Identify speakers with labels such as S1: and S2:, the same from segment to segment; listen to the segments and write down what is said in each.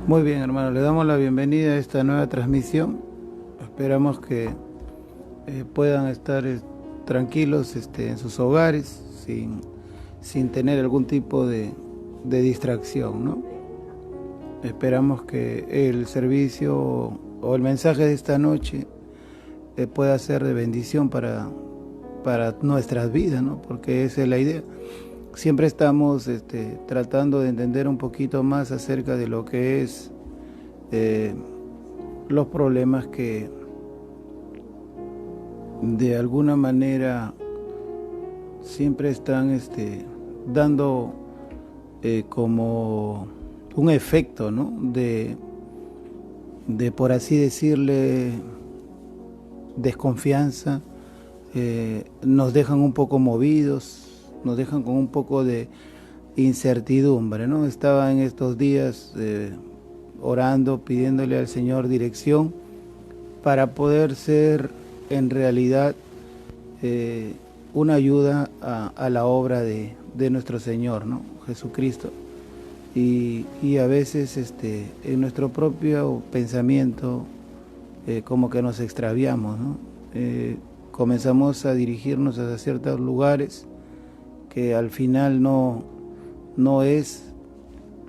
S1: Muy bien, hermano, le damos la bienvenida a esta nueva transmisión. Esperamos que puedan estar tranquilos en sus hogares sin tener algún tipo de distracción, ¿no? Esperamos que el servicio o el mensaje de esta noche pueda ser de bendición para nuestras vidas, ¿no? Porque esa es la idea. Siempre estamos tratando de entender un poquito más acerca de lo que es eh, los problemas que de alguna manera siempre están dando como un efecto, ¿no? de por así decirle desconfianza, nos dejan un poco movidos, nos dejan con un poco de incertidumbre, ¿no? Estaba en estos días orando, pidiéndole al Señor dirección para poder ser en realidad una ayuda a la obra de nuestro Señor, ¿no? Jesucristo. Y a veces en nuestro propio pensamiento como que nos extraviamos, ¿no? Comenzamos a dirigirnos hacia ciertos lugares que al final no es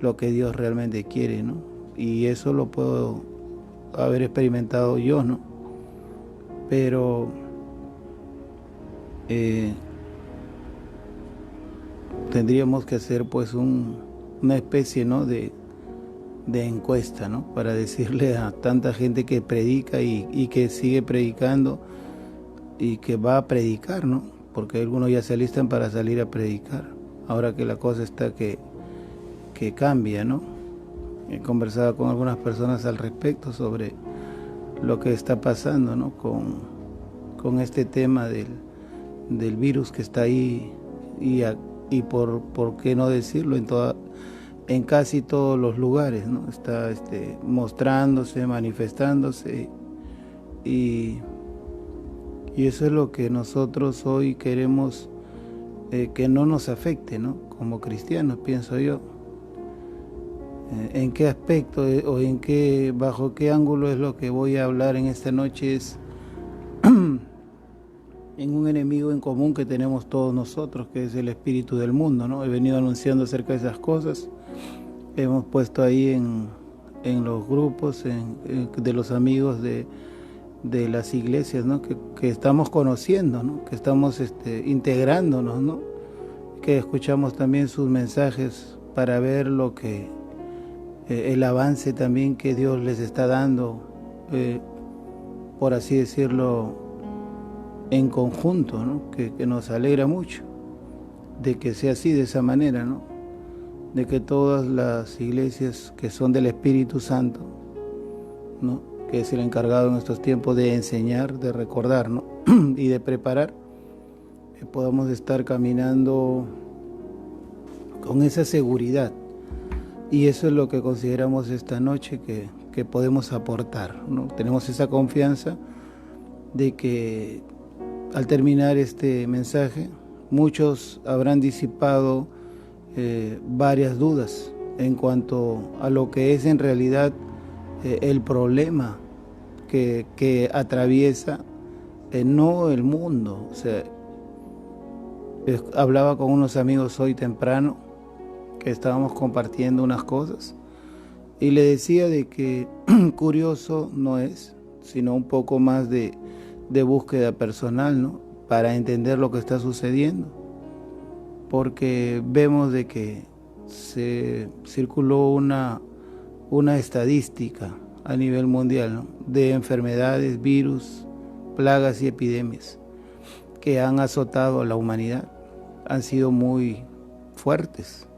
S1: lo que Dios realmente quiere, ¿no? Y eso lo puedo haber experimentado yo, ¿no? Pero tendríamos que hacer pues una especie, ¿no? de encuesta, ¿no? Para decirle a tanta gente que predica y que sigue predicando y que va a predicar, ¿no? Porque algunos ya se alistan para salir a predicar. Ahora que la cosa está que cambia, ¿no? He conversado con algunas personas al respecto sobre lo que está pasando, ¿no? Con este tema del virus que está ahí y por qué no decirlo en casi todos los lugares, ¿no? Está mostrándose, manifestándose y eso es lo que nosotros hoy queremos que no nos afecte, ¿no? Como cristianos, pienso yo. ¿En qué aspecto bajo qué ángulo es lo que voy a hablar en esta noche? Es en un enemigo en común que tenemos todos nosotros, que es el espíritu del mundo, ¿no? He venido anunciando acerca de esas cosas. Hemos puesto ahí en los grupos de los amigos de las iglesias, ¿no? que estamos conociendo, ¿no? Que estamos integrándonos, ¿no? Que escuchamos también sus mensajes para ver lo que el avance también que Dios les está dando, por así decirlo, en conjunto, ¿no? Que nos alegra mucho de que sea así, de esa manera, ¿no? De que todas las iglesias que son del Espíritu Santo, ¿no? Que es el encargado en estos tiempos de enseñar, de recordar, ¿no? y de preparar, que podamos estar caminando con esa seguridad. Y eso es lo que consideramos esta noche que podemos aportar, ¿no? Tenemos esa confianza de que al terminar este mensaje, muchos habrán disipado varias dudas en cuanto a lo que es en realidad el problema que atraviesa no el mundo. O sea, hablaba con unos amigos hoy temprano que estábamos compartiendo unas cosas y le decía de que curioso no es, sino un poco más de búsqueda personal, ¿no? Para entender lo que está sucediendo, porque vemos de que se circuló una estadística a nivel mundial, ¿no? De enfermedades, virus, plagas y epidemias que han azotado a la humanidad. Han sido muy fuertes,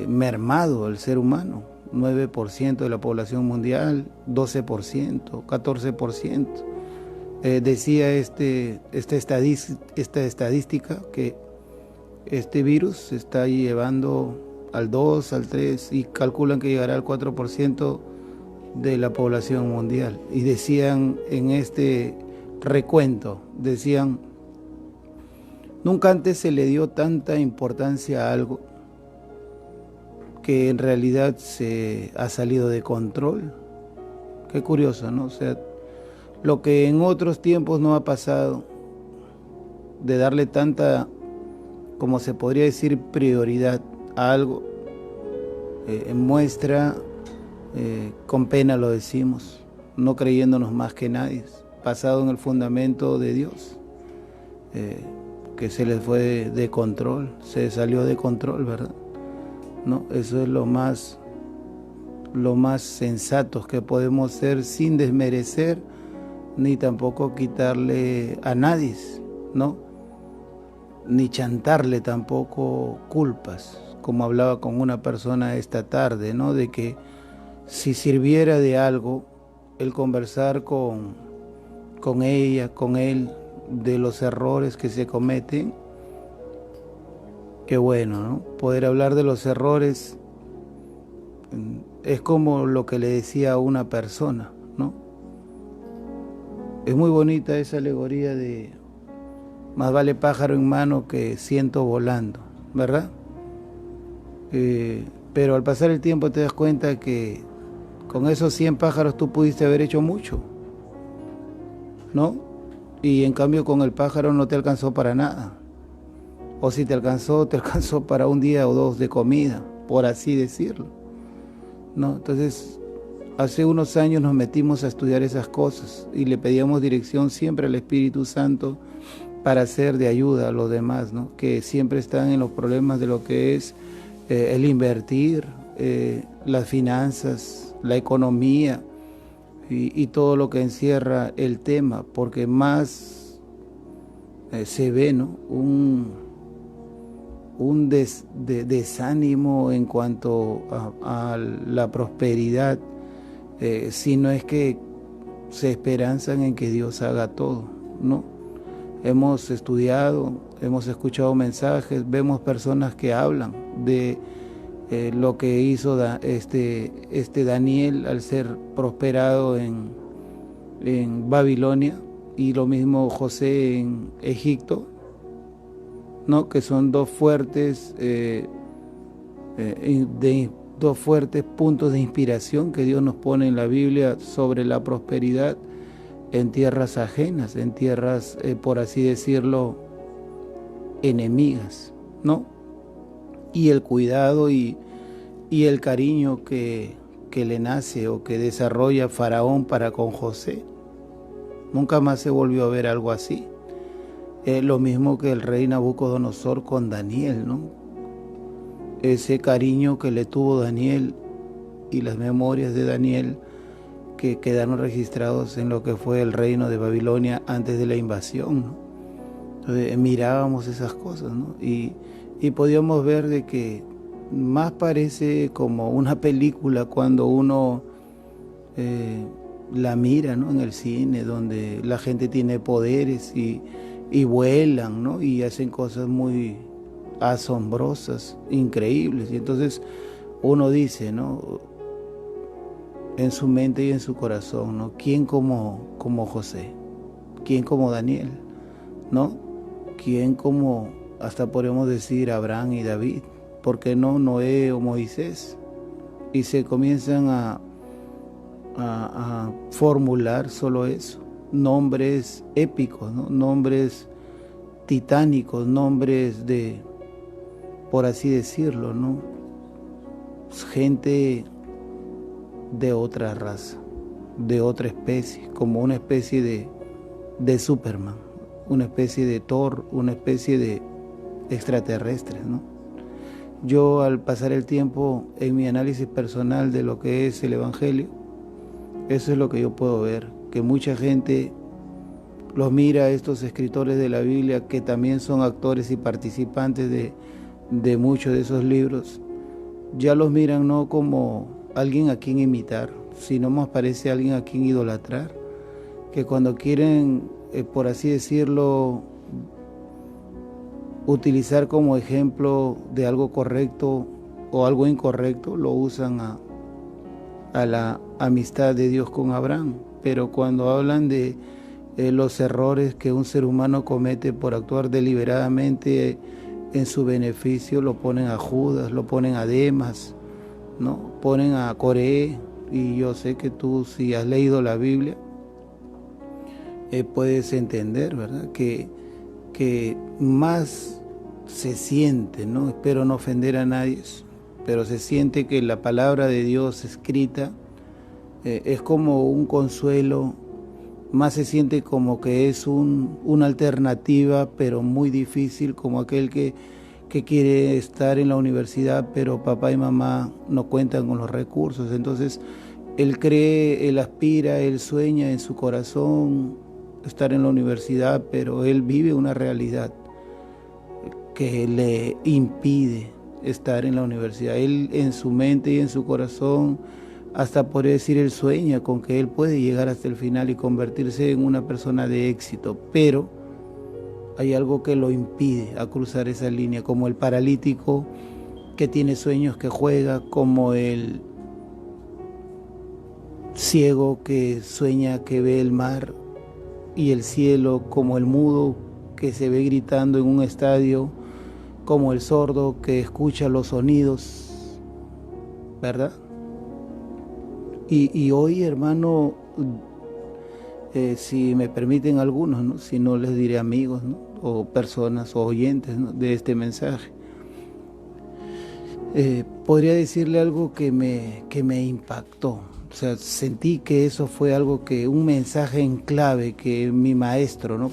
S1: mermado el ser humano, 9% de la población mundial, 12%, 14%. Decía esta estadística que este virus se está llevando al 2, al 3 y calculan que llegará al 4% de la población mundial. Y decían en este recuento, decían, nunca antes se le dio tanta importancia a algo que en realidad se ha salido de control. Qué curioso, ¿no? O sea, lo que en otros tiempos no ha pasado, de darle tanta, como se podría decir, prioridad a algo, muestra, con pena lo decimos, no creyéndonos más que nadie, basado en el fundamento de Dios, que se les fue de control, se salió de control, ¿verdad? ¿No? Eso es lo más sensatos que podemos ser, sin desmerecer ni tampoco quitarle a nadie, ¿no? Ni chantarle tampoco culpas, como hablaba con una persona esta tarde, ¿no? De que si sirviera de algo el conversar con ella, con él, de los errores que se cometen, qué bueno, ¿no? Poder hablar de los errores es como lo que le decía a una persona, ¿no? Es muy bonita esa alegoría de más vale pájaro en mano que ciento volando, ¿verdad? Pero al pasar el tiempo te das cuenta que con esos 100 pájaros tú pudiste haber hecho mucho, ¿no? Y en cambio con el pájaro no te alcanzó para nada. O si te alcanzó para un día o dos de comida, por así decirlo, ¿no? Entonces, hace unos años nos metimos a estudiar esas cosas y le pedíamos dirección siempre al Espíritu Santo para ser de ayuda a los demás, ¿no? Que siempre están en los problemas de lo que es el invertir, las finanzas, la economía y todo lo que encierra el tema, porque más se ve, ¿no? un desánimo en cuanto a la prosperidad, si no es que se esperanzan en que Dios haga todo, ¿no? Hemos estudiado, hemos escuchado mensajes, vemos personas que hablan de lo que hizo este Daniel al ser prosperado en Babilonia, y lo mismo José en Egipto, ¿no? Que son dos fuertes puntos de inspiración que Dios nos pone en la Biblia sobre la prosperidad en tierras ajenas, en tierras, por así decirlo, enemigas, ¿no? Y el cuidado y el cariño que le nace o que desarrolla Faraón para con José. Nunca más se volvió a ver algo así. Lo mismo que el rey Nabucodonosor con Daniel, ¿no? Ese cariño que le tuvo Daniel y las memorias de Daniel que quedaron registrados en lo que fue el reino de Babilonia antes de la invasión, ¿no? Entonces mirábamos esas cosas, ¿no? Y podíamos ver de que más parece como una película cuando uno la mira, ¿no? En el cine, donde la gente tiene poderes y vuelan, ¿no? Y hacen cosas muy asombrosas, increíbles. Y entonces uno dice, ¿no? En su mente y en su corazón, ¿no? ¿Quién como José? ¿Quién como Daniel? ¿No? ¿Quién como, hasta podemos decir, Abraham y David? ¿Por qué no Noé o Moisés? Y se comienzan a formular solo eso, nombres épicos, ¿no? Nombres titánicos, nombres de, por así decirlo, ¿no? Gente de otra raza, de otra especie, como una especie de Superman, una especie de Thor, una especie de extraterrestres, ¿no? Yo, al pasar el tiempo en mi análisis personal de lo que es el Evangelio, eso es lo que yo puedo ver, que mucha gente los mira a estos escritores de la Biblia, que también son actores y participantes de muchos de esos libros, ya los miran no como alguien a quien imitar, sino más parece alguien a quien idolatrar, que cuando quieren, por así decirlo, utilizar como ejemplo de algo correcto o algo incorrecto, lo usan a la amistad de Dios con Abraham. Pero cuando hablan de los errores que un ser humano comete por actuar deliberadamente en su beneficio, lo ponen a Judas, lo ponen a Demas, ¿no? Ponen a Coré, y yo sé que tú, si has leído la Biblia, puedes entender, ¿verdad? Que más se siente, ¿no? Espero no ofender a nadie, pero se siente que la palabra de Dios escrita es como un consuelo, más se siente como que es una alternativa, pero muy difícil, como aquel que quiere estar en la universidad, pero papá y mamá no cuentan con los recursos. Entonces, él cree, él aspira, él sueña en su corazón estar en la universidad, pero él vive una realidad que le impide estar en la universidad. Él en su mente y en su corazón, hasta podría decir, él sueña con que él puede llegar hasta el final y convertirse en una persona de éxito, pero hay algo que lo impide a cruzar esa línea, como el paralítico que tiene sueños, que juega, como el ciego que sueña que ve el mar y el cielo, como el mudo que se ve gritando en un estadio, como el sordo que escucha los sonidos, ¿verdad? Y hoy, hermano, si me permiten algunos, ¿no? Si no les diré amigos, ¿no? O personas o oyentes, ¿no? De este mensaje, podría decirle algo que me impactó. O sea, sentí que eso fue algo un mensaje en clave que mi maestro, ¿no?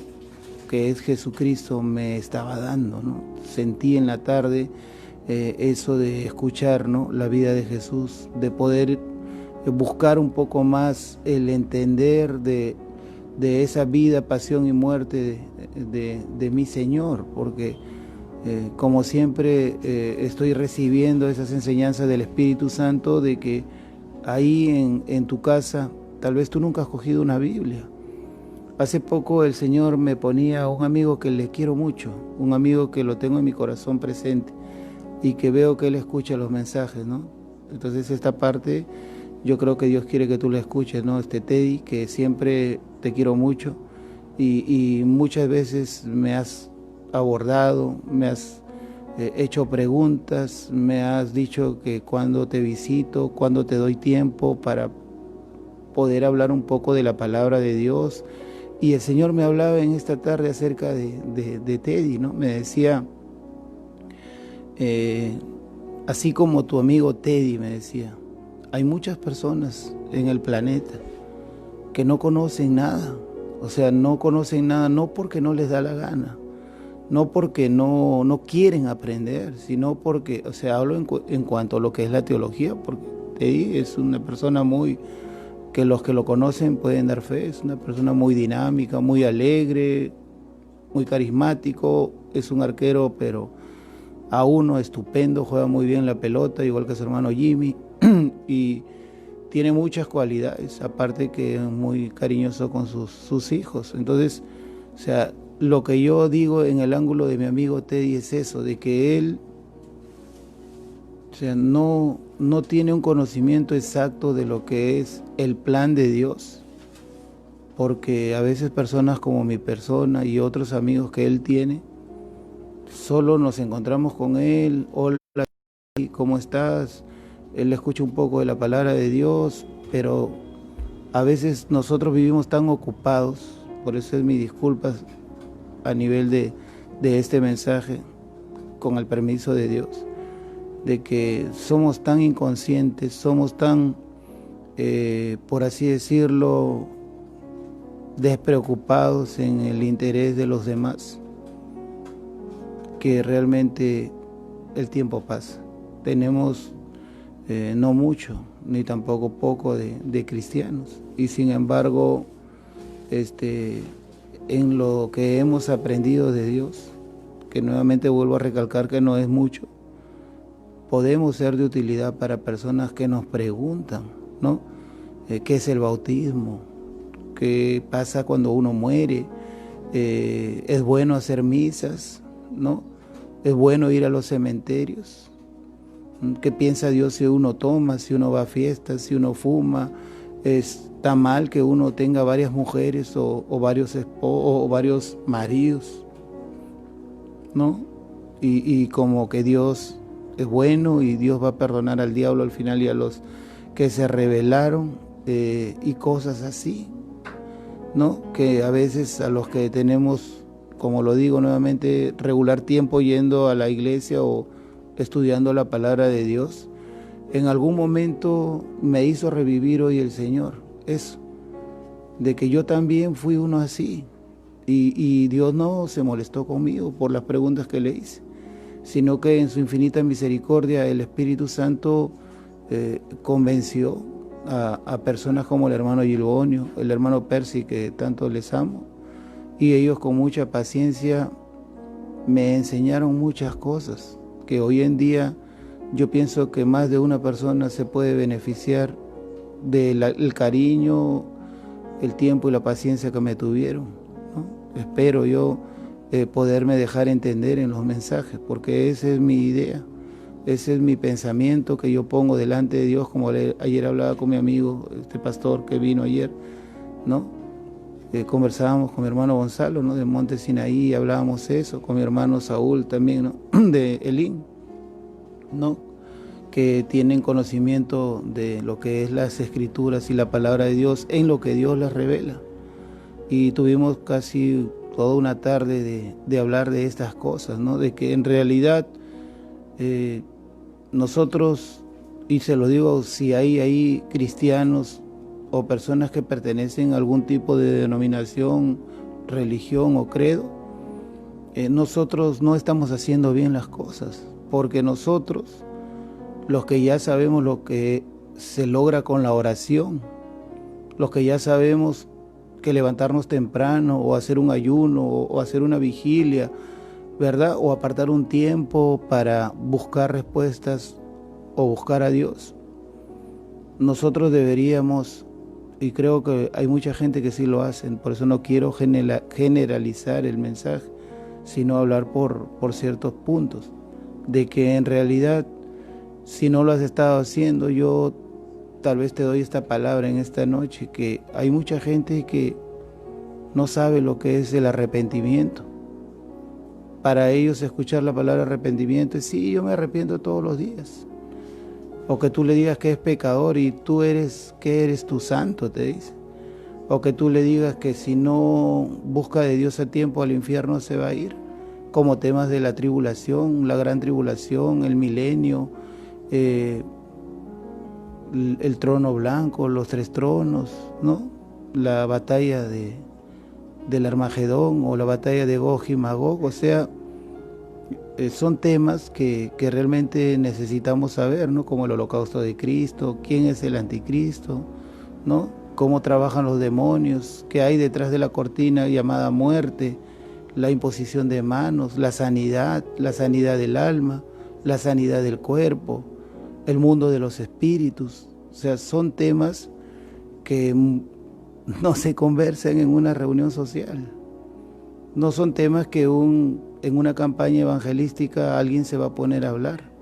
S1: Que es Jesucristo, me estaba dando, ¿no? Sentí en la tarde eso de escuchar, ¿no? La vida de Jesús, de poder buscar un poco más el entender de esa vida, pasión y muerte de mi Señor, porque como siempre estoy recibiendo esas enseñanzas del Espíritu Santo, de que ahí en tu casa, tal vez tú nunca has cogido una Biblia. Hace poco el Señor me ponía a un amigo que le quiero mucho, un amigo que lo tengo en mi corazón presente y que veo que él escucha los mensajes, ¿no? Entonces esta parte yo creo que Dios quiere que tú la escuches, ¿no? Teddy, que siempre te quiero mucho y muchas veces me has abordado, me has hecho preguntas, me has dicho que cuando te visito, cuando te doy tiempo para poder hablar un poco de la palabra de Dios. Y el Señor me hablaba en esta tarde acerca de Teddy, ¿no? Me decía, así como tu amigo Teddy, me decía, hay muchas personas en el planeta que no conocen nada. O sea, no conocen nada no porque no les da la gana, no porque no quieren aprender, sino porque, o sea, hablo en cuanto a lo que es la teología, porque Teddy es una persona que los que lo conocen pueden dar fe, es una persona muy dinámica, muy alegre, muy carismático, es un arquero, pero a uno estupendo, juega muy bien la pelota, igual que su hermano Jimmy, y tiene muchas cualidades, aparte que es muy cariñoso con sus hijos. Entonces, o sea, lo que yo digo en el ángulo de mi amigo Teddy es eso, de que él, o sea, no tiene un conocimiento exacto de lo que es el plan de Dios, porque a veces personas como mi persona y otros amigos que él tiene, solo nos encontramos con él, hola, ¿cómo estás? Él escucha un poco de la palabra de Dios, pero a veces nosotros vivimos tan ocupados, por eso es mi disculpa a nivel de este mensaje, con el permiso de Dios, de que somos tan inconscientes, somos tan, por así decirlo, despreocupados en el interés de los demás, que realmente el tiempo pasa. Tenemos no mucho, ni tampoco poco de cristianos, y sin embargo, en lo que hemos aprendido de Dios, que nuevamente vuelvo a recalcar que no es mucho, podemos ser de utilidad para personas que nos preguntan, ¿no? ¿Qué es el bautismo? ¿Qué pasa cuando uno muere? ¿Es bueno hacer misas? ¿No? ¿Es bueno ir a los cementerios? ¿Qué piensa Dios si uno toma, si uno va a fiestas, si uno fuma? ¿Está mal que uno tenga varias mujeres o varios maridos? ¿No? Y como que Dios bueno y Dios va a perdonar al diablo al final y a los que se rebelaron y cosas así, ¿no? Que a veces a los que tenemos, como lo digo nuevamente, regular tiempo yendo a la iglesia o estudiando la palabra de Dios, en algún momento me hizo revivir hoy el Señor, eso, de que yo también fui uno así y Dios no se molestó conmigo por las preguntas que le hice, sino que en su infinita misericordia el Espíritu Santo convenció a personas como el hermano Gilbonio, el hermano Percy, que tanto les amo, y ellos con mucha paciencia me enseñaron muchas cosas que hoy en día yo pienso que más de una persona se puede beneficiar del cariño, el tiempo y la paciencia que me tuvieron, ¿no? Espero yo poderme dejar entender en los mensajes, porque esa es mi idea, ese es mi pensamiento que yo pongo delante de Dios, como ayer hablaba con mi amigo, este pastor que vino ayer, ¿no? Conversábamos con mi hermano Gonzalo, ¿no? De Monte Sinaí, hablábamos eso, con mi hermano Saúl también, ¿no? De Elín, ¿no? Que tienen conocimiento de lo que es las escrituras y la palabra de Dios en lo que Dios les revela. Y tuvimos casi toda una tarde de hablar de estas cosas, ¿no? De que en realidad nosotros, y se lo digo, si hay ahí cristianos o personas que pertenecen a algún tipo de denominación, religión o credo, nosotros no estamos haciendo bien las cosas, porque nosotros, los que ya sabemos lo que se logra con la oración, los que ya sabemos que levantarnos temprano o hacer un ayuno o hacer una vigilia, ¿verdad? O apartar un tiempo para buscar respuestas o buscar a Dios. Nosotros deberíamos, y creo que hay mucha gente que sí lo hacen, por eso no quiero generalizar el mensaje, sino hablar por ciertos puntos, de que en realidad, si no lo has estado haciendo, yo tal vez te doy esta palabra en esta noche, que hay mucha gente que no sabe lo que es el arrepentimiento. Para ellos escuchar la palabra arrepentimiento es, sí, yo me arrepiento todos los días. O que tú le digas que es pecador y tú eres, ¿qué eres tu santo? Te dice. O que tú le digas que si no busca de Dios a tiempo al infierno se va a ir. Como temas de la tribulación, la gran tribulación, el milenio, el trono blanco, los 3 tronos, ¿no? La batalla del Armagedón o la batalla de Gog y Magog, o sea, son temas que realmente necesitamos saber, ¿no? Como el holocausto de Cristo, quién es el anticristo, ¿no? Cómo trabajan los demonios, qué hay detrás de la cortina llamada muerte, la imposición de manos, la sanidad del alma, la sanidad del cuerpo, el mundo de los espíritus. O sea, son temas que no se conversan en una reunión social. No son temas que en una campaña evangelística alguien se va a poner a hablar,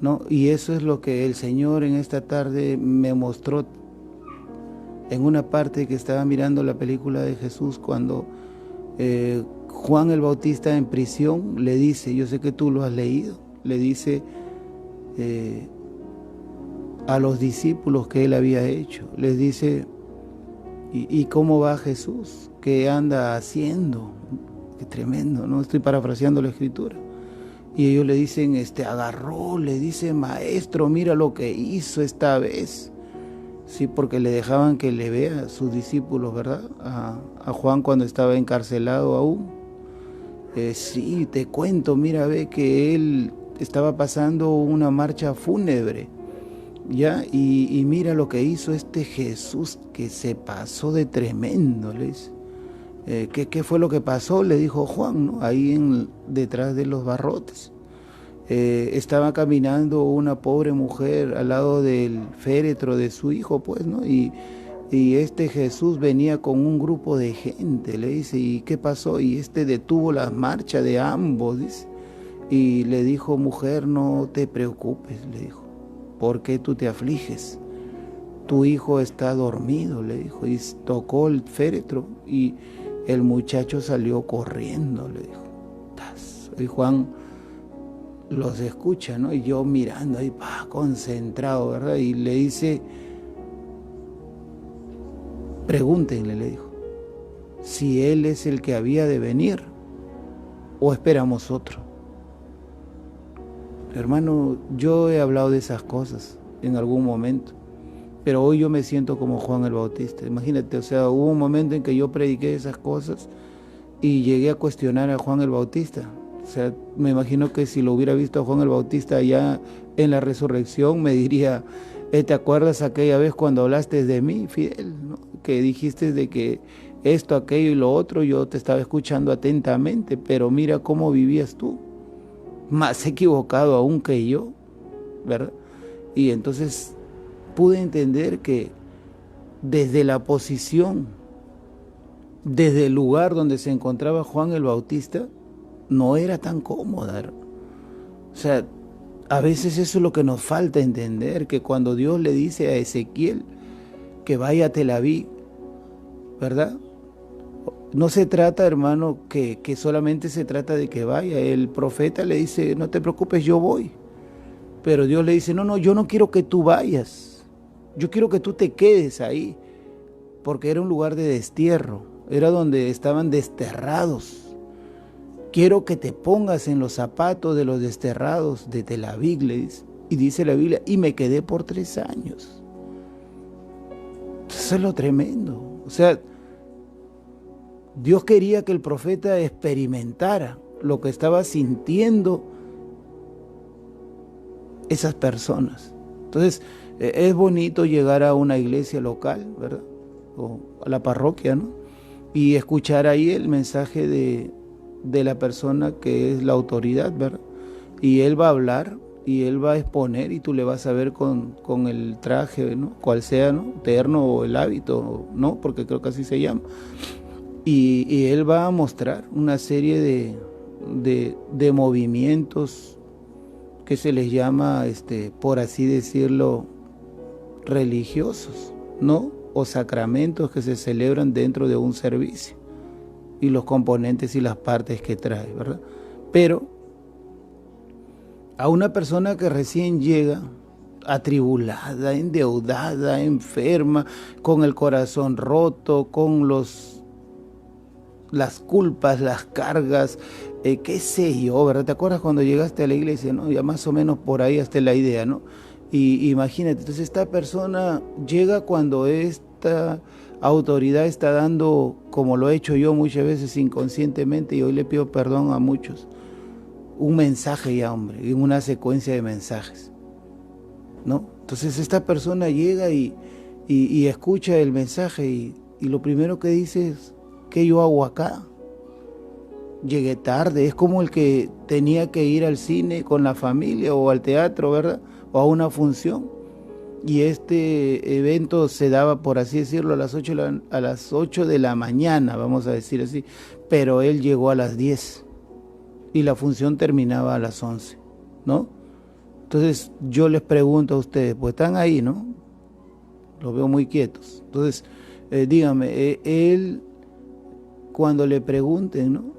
S1: ¿no? Y eso es lo que el Señor en esta tarde me mostró en una parte que estaba mirando la película de Jesús, cuando Juan el Bautista en prisión le dice, yo sé que tú lo has leído, le dice a los discípulos que él había hecho, les dice, ¿y cómo va Jesús? ¿Qué anda haciendo? Qué tremendo, ¿no? Estoy parafraseando la escritura. Y ellos le dicen, agarró, le dice, maestro, mira lo que hizo esta vez. Sí, porque le dejaban que le vea a sus discípulos, ¿verdad? A Juan cuando estaba encarcelado aún. Sí, te cuento, mira, ve que él estaba pasando una marcha fúnebre, ¿ya? Y mira lo que hizo este Jesús, que se pasó de tremendo, le dice. ¿Qué fue lo que pasó? Le dijo Juan, ¿no? Ahí detrás de los barrotes. Estaba caminando una pobre mujer al lado del féretro de su hijo, pues, ¿no? Y este Jesús venía con un grupo de gente, le dice, ¿y qué pasó? Y detuvo la marcha de ambos, dice, y le dijo, mujer, no te preocupes, le dijo, ¿por qué tú te afliges? Tu hijo está dormido, le dijo, y tocó el féretro y el muchacho salió corriendo, le dijo. Y Juan los escucha, ¿no? Y yo mirando ahí, concentrado, ¿verdad? Y le dice, pregúntenle, le dijo, si él es el que había de venir o esperamos otro. Hermano, yo he hablado de esas cosas en algún momento, pero hoy yo me siento como Juan el Bautista. Imagínate, o sea, hubo un momento en que yo prediqué esas cosas y llegué a cuestionar a Juan el Bautista. O sea, me imagino que si lo hubiera visto a Juan el Bautista allá en la resurrección, me diría, ¿te acuerdas aquella vez cuando hablaste de mí, Fidel, ¿no? Que dijiste de que esto, aquello y lo otro, yo te estaba escuchando atentamente, pero mira cómo vivías tú, más equivocado aún que yo, ¿verdad? Y entonces pude entender que desde la posición, desde el lugar donde se encontraba Juan el Bautista, no era tan cómoda. O sea, a veces eso es lo que nos falta entender, que cuando Dios le dice a Ezequiel que vaya a Tel Aviv, ¿verdad? No se trata, hermano, que solamente se trata de que vaya. El profeta le dice, no te preocupes, yo voy. Pero Dios le dice, no, yo no quiero que tú vayas. Yo quiero que tú te quedes ahí. Porque era un lugar de destierro. Era donde estaban desterrados. Quiero que te pongas en los zapatos de los desterrados de Tel Aviv, le dice. Y dice la Biblia, y me quedé por 3 años. Eso es lo tremendo. O sea, Dios quería que el profeta experimentara lo que estaba sintiendo esas personas. Entonces, es bonito llegar a una iglesia local, ¿verdad? O a la parroquia, ¿no? Y escuchar ahí el mensaje de la persona que es la autoridad, ¿verdad? Y él va a hablar y él va a exponer y tú le vas a ver con el traje, ¿no? Cual sea, ¿no? Terno o el hábito, ¿no? Porque creo que así se llama. Y él va a mostrar una serie de movimientos que se les llama, por así decirlo, religiosos, ¿no? O sacramentos que se celebran dentro de un servicio y los componentes y las partes que trae, ¿verdad? Pero a una persona que recién llega, atribulada, endeudada, enferma, con el corazón roto, con las culpas, las cargas, qué sé yo, ¿verdad? ¿Te acuerdas cuando llegaste a la iglesia, no? Ya más o menos por ahí hasta la idea, ¿no? Y imagínate, entonces esta persona llega cuando esta autoridad está dando, como lo he hecho yo muchas veces inconscientemente, y hoy le pido perdón a muchos, un mensaje ya, hombre, en una secuencia de mensajes, ¿no? Entonces esta persona llega y escucha el mensaje y lo primero que dice es, ¿qué yo hago acá? Llegué tarde, es como el que tenía que ir al cine con la familia o al teatro, ¿verdad? O a una función. Y este evento se daba, por así decirlo, a las 8 de la mañana, vamos a decir así, pero él llegó a las 10 y la función terminaba a las 11, ¿no? Entonces yo les pregunto a ustedes, pues están ahí, ¿no? Los veo muy quietos. Entonces, dígame, él, cuando le pregunten, ¿no?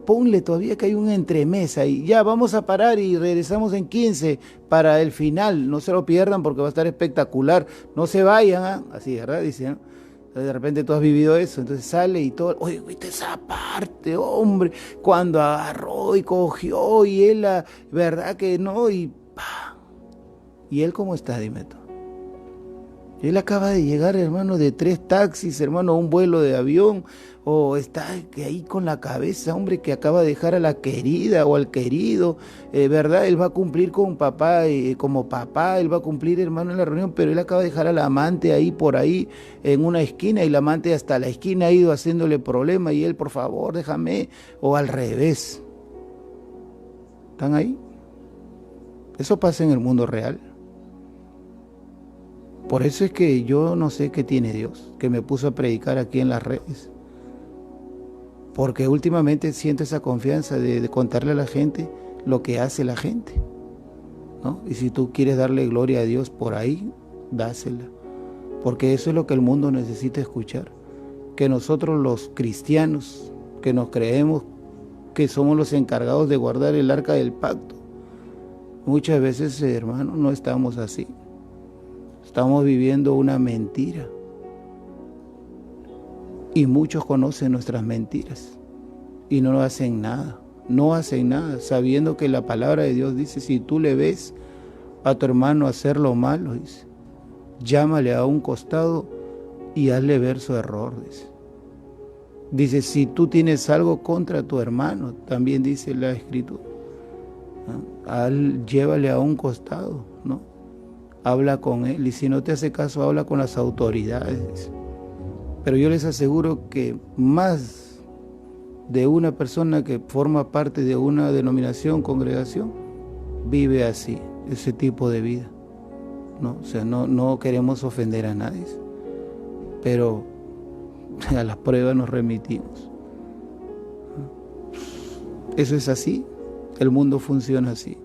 S1: Ponle todavía que hay un entremesa y ya vamos a parar y regresamos en 15 para el final, no se lo pierdan porque va a estar espectacular, no se vayan, ¿ah? Así, ¿verdad? Dice, ¿no? Entonces, de repente tú has vivido eso, entonces sale y todo, oye, viste esa parte, hombre, cuando agarró y cogió y él, la verdad que no, y ¡pah! ¿Y él cómo está, dime tú? Él acaba de llegar, hermano, de 3 taxis, hermano, un vuelo de avión, o está ahí con la cabeza, hombre, que acaba de dejar a la querida o al querido, ¿verdad? Él va a cumplir con papá, como papá, él va a cumplir, hermano, en la reunión, pero él acaba de dejar a la amante ahí por ahí, en una esquina, y la amante hasta la esquina ha ido haciéndole problema, y él, por favor, déjame, o al revés. ¿Están ahí? Eso pasa en el mundo real. Por eso es que yo no sé qué tiene Dios, que me puso a predicar aquí en las redes. Porque últimamente siento esa confianza de contarle a la gente lo que hace la gente, ¿no? Y si tú quieres darle gloria a Dios por ahí, dásela. Porque eso es lo que el mundo necesita escuchar. Que nosotros los cristianos, que nos creemos que somos los encargados de guardar el arca del pacto, Muchas veces, hermano, no estamos así. Estamos viviendo una mentira. Y muchos conocen nuestras mentiras y no hacen nada. No hacen nada, sabiendo que la palabra de Dios dice, si tú le ves a tu hermano hacer lo malo, dice, llámale a un costado y hazle ver su error, dice. Dice, si tú tienes algo contra tu hermano, también dice la Escritura, ¿no? Llévale a un costado, ¿no? Habla con él, y si no te hace caso, habla con las autoridades, dice. Pero yo les aseguro que más de una persona que forma parte de una denominación, congregación, vive así, ese tipo de vida, ¿no? O sea, no queremos ofender a nadie, pero a las pruebas nos remitimos. Eso es así, el mundo funciona así.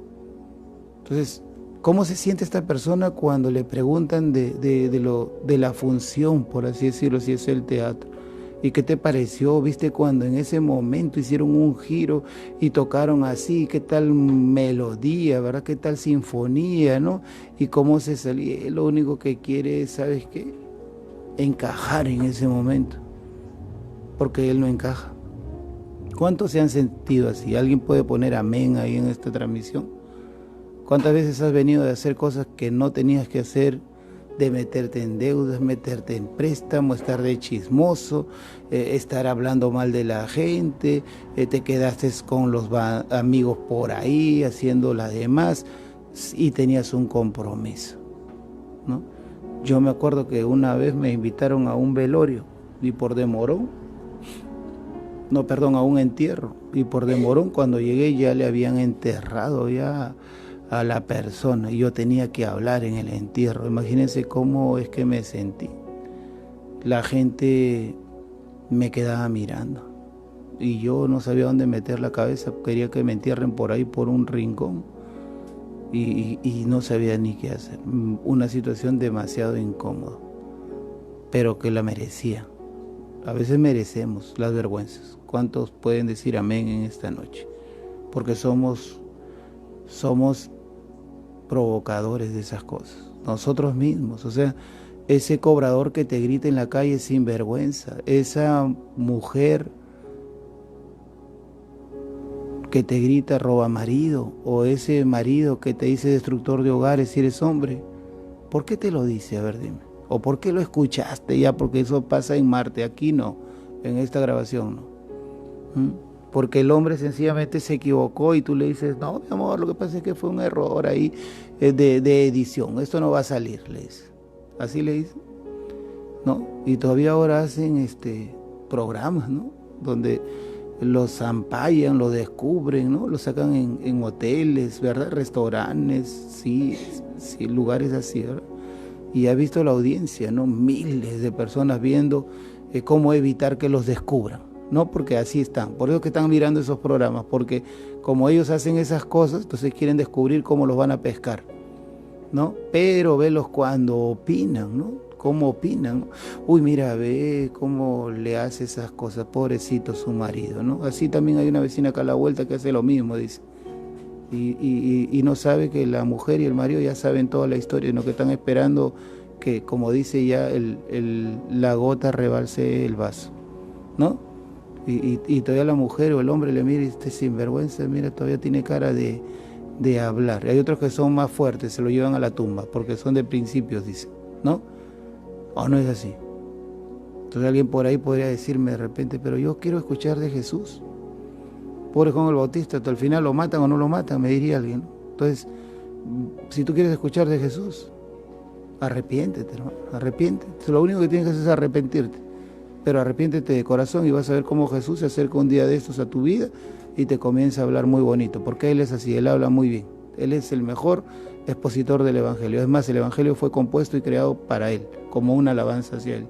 S1: Entonces, ¿cómo se siente esta persona cuando le preguntan de la función, por así decirlo, si es el teatro? ¿Y qué te pareció? ¿Viste cuando en ese momento hicieron un giro y tocaron así? ¿Qué tal melodía, verdad? ¿Qué tal sinfonía, no? ¿Y cómo se salía? Lo único que quiere es, ¿sabes qué? Encajar en ese momento, porque él no encaja. ¿Cuántos se han sentido así? ¿Alguien puede poner amén ahí en esta transmisión? ¿Cuántas veces has venido de hacer cosas que no tenías que hacer? De meterte en deudas, meterte en préstamo, estar de chismoso, estar hablando mal de la gente, te quedaste con los amigos por ahí haciendo las demás y tenías un compromiso, ¿no? Yo me acuerdo que una vez me invitaron a un velorio y por demorón, a un entierro, y por demorón cuando llegué ya le habían enterrado ya a la persona y yo tenía que hablar en el entierro. Imagínense cómo es que me sentí. La gente me quedaba mirando y yo no sabía dónde meter la cabeza, quería que me entierren por ahí por un rincón y no sabía ni qué hacer. Una situación demasiado incómoda, pero que la merecía. A veces merecemos las vergüenzas. ¿Cuántos pueden decir amén en esta noche? Porque somos provocadores de esas cosas, nosotros mismos. O sea, ese cobrador que te grita en la calle sin vergüenza, esa mujer que te grita roba marido, o ese marido que te dice destructor de hogares si eres hombre, ¿por qué te lo dice? A ver, dime. ¿O por qué lo escuchaste ya? Porque eso pasa en Marte, aquí no, en esta grabación no. Porque el hombre sencillamente se equivocó y tú le dices, no, mi amor, lo que pasa es que fue un error ahí de edición, esto no va a salir, le dice. Así le dicen, ¿no? Y todavía ahora hacen programas, ¿no? Donde los zampallan, lo descubren, ¿no? Lo sacan en hoteles, ¿verdad? Restaurantes, sí, lugares así, ¿verdad? Y ha visto la audiencia, ¿no? Miles de personas viendo cómo evitar que los descubran. No, porque así están, por eso que están mirando esos programas, porque como ellos hacen esas cosas, entonces quieren descubrir cómo los van a pescar, ¿no? Pero velos cuando opinan, ¿no? Cómo opinan, ¿no? Uy, mira, ve cómo le hace esas cosas, pobrecito su marido, ¿no? Así también hay una vecina acá a la vuelta que hace lo mismo, dice. Y no sabe que la mujer y el marido ya saben toda la historia, sino que están esperando que, como dice ya, la gota rebalse el vaso, ¿no? Y todavía la mujer o el hombre le mira y este sinvergüenza, mira, todavía tiene cara de hablar. Y hay otros que son más fuertes, se lo llevan a la tumba, porque son de principios, dice, ¿no? ¿O no es así? Entonces alguien por ahí podría decirme de repente, pero yo quiero escuchar de Jesús. Pobre Juan el Bautista, hasta el final lo matan o no lo matan, me diría alguien, ¿no? Entonces, si tú quieres escuchar de Jesús, arrepiéntete, hermano, arrepiéntete. Lo único que tienes que hacer es arrepentirte. Pero arrepiéntete de corazón y vas a ver cómo Jesús se acerca un día de estos a tu vida y te comienza a hablar muy bonito, porque Él es así, Él habla muy bien. Él es el mejor expositor del Evangelio. Es más, el Evangelio fue compuesto y creado para Él, como una alabanza hacia Él,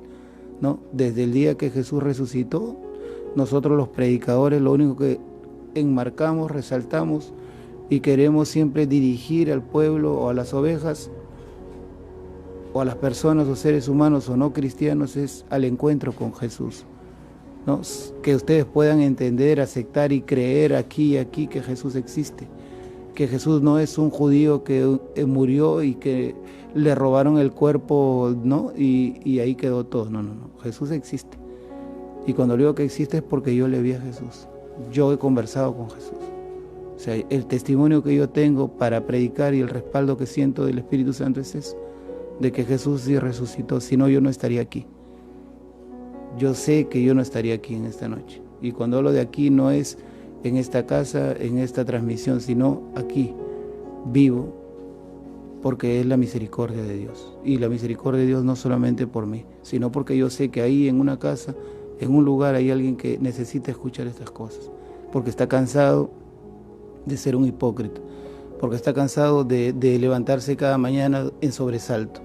S1: ¿no? Desde el día que Jesús resucitó, nosotros los predicadores lo único que enmarcamos, resaltamos y queremos siempre dirigir al pueblo o a las ovejas o a las personas o seres humanos o no cristianos es al encuentro con Jesús, ¿no? Que ustedes puedan entender, aceptar y creer aquí y aquí que Jesús existe, que Jesús no es un judío que murió y que le robaron el cuerpo, ¿no? Y ahí quedó todo. No, no, no. Jesús existe. Y cuando digo que existe es porque yo le vi a Jesús. Yo he conversado con Jesús. O sea, el testimonio que yo tengo para predicar y el respaldo que siento del Espíritu Santo es eso, de que Jesús sí resucitó. Si no, yo no estaría aquí. Yo sé que yo no estaría aquí en esta noche. Y cuando hablo de aquí no es en esta casa, en esta transmisión, sino aquí, vivo, porque es la misericordia de Dios. Y la misericordia de Dios no solamente por mí, sino porque yo sé que ahí en una casa, en un lugar, hay alguien que necesita escuchar estas cosas, porque está cansado de ser un hipócrita, porque está cansado de levantarse cada mañana en sobresalto,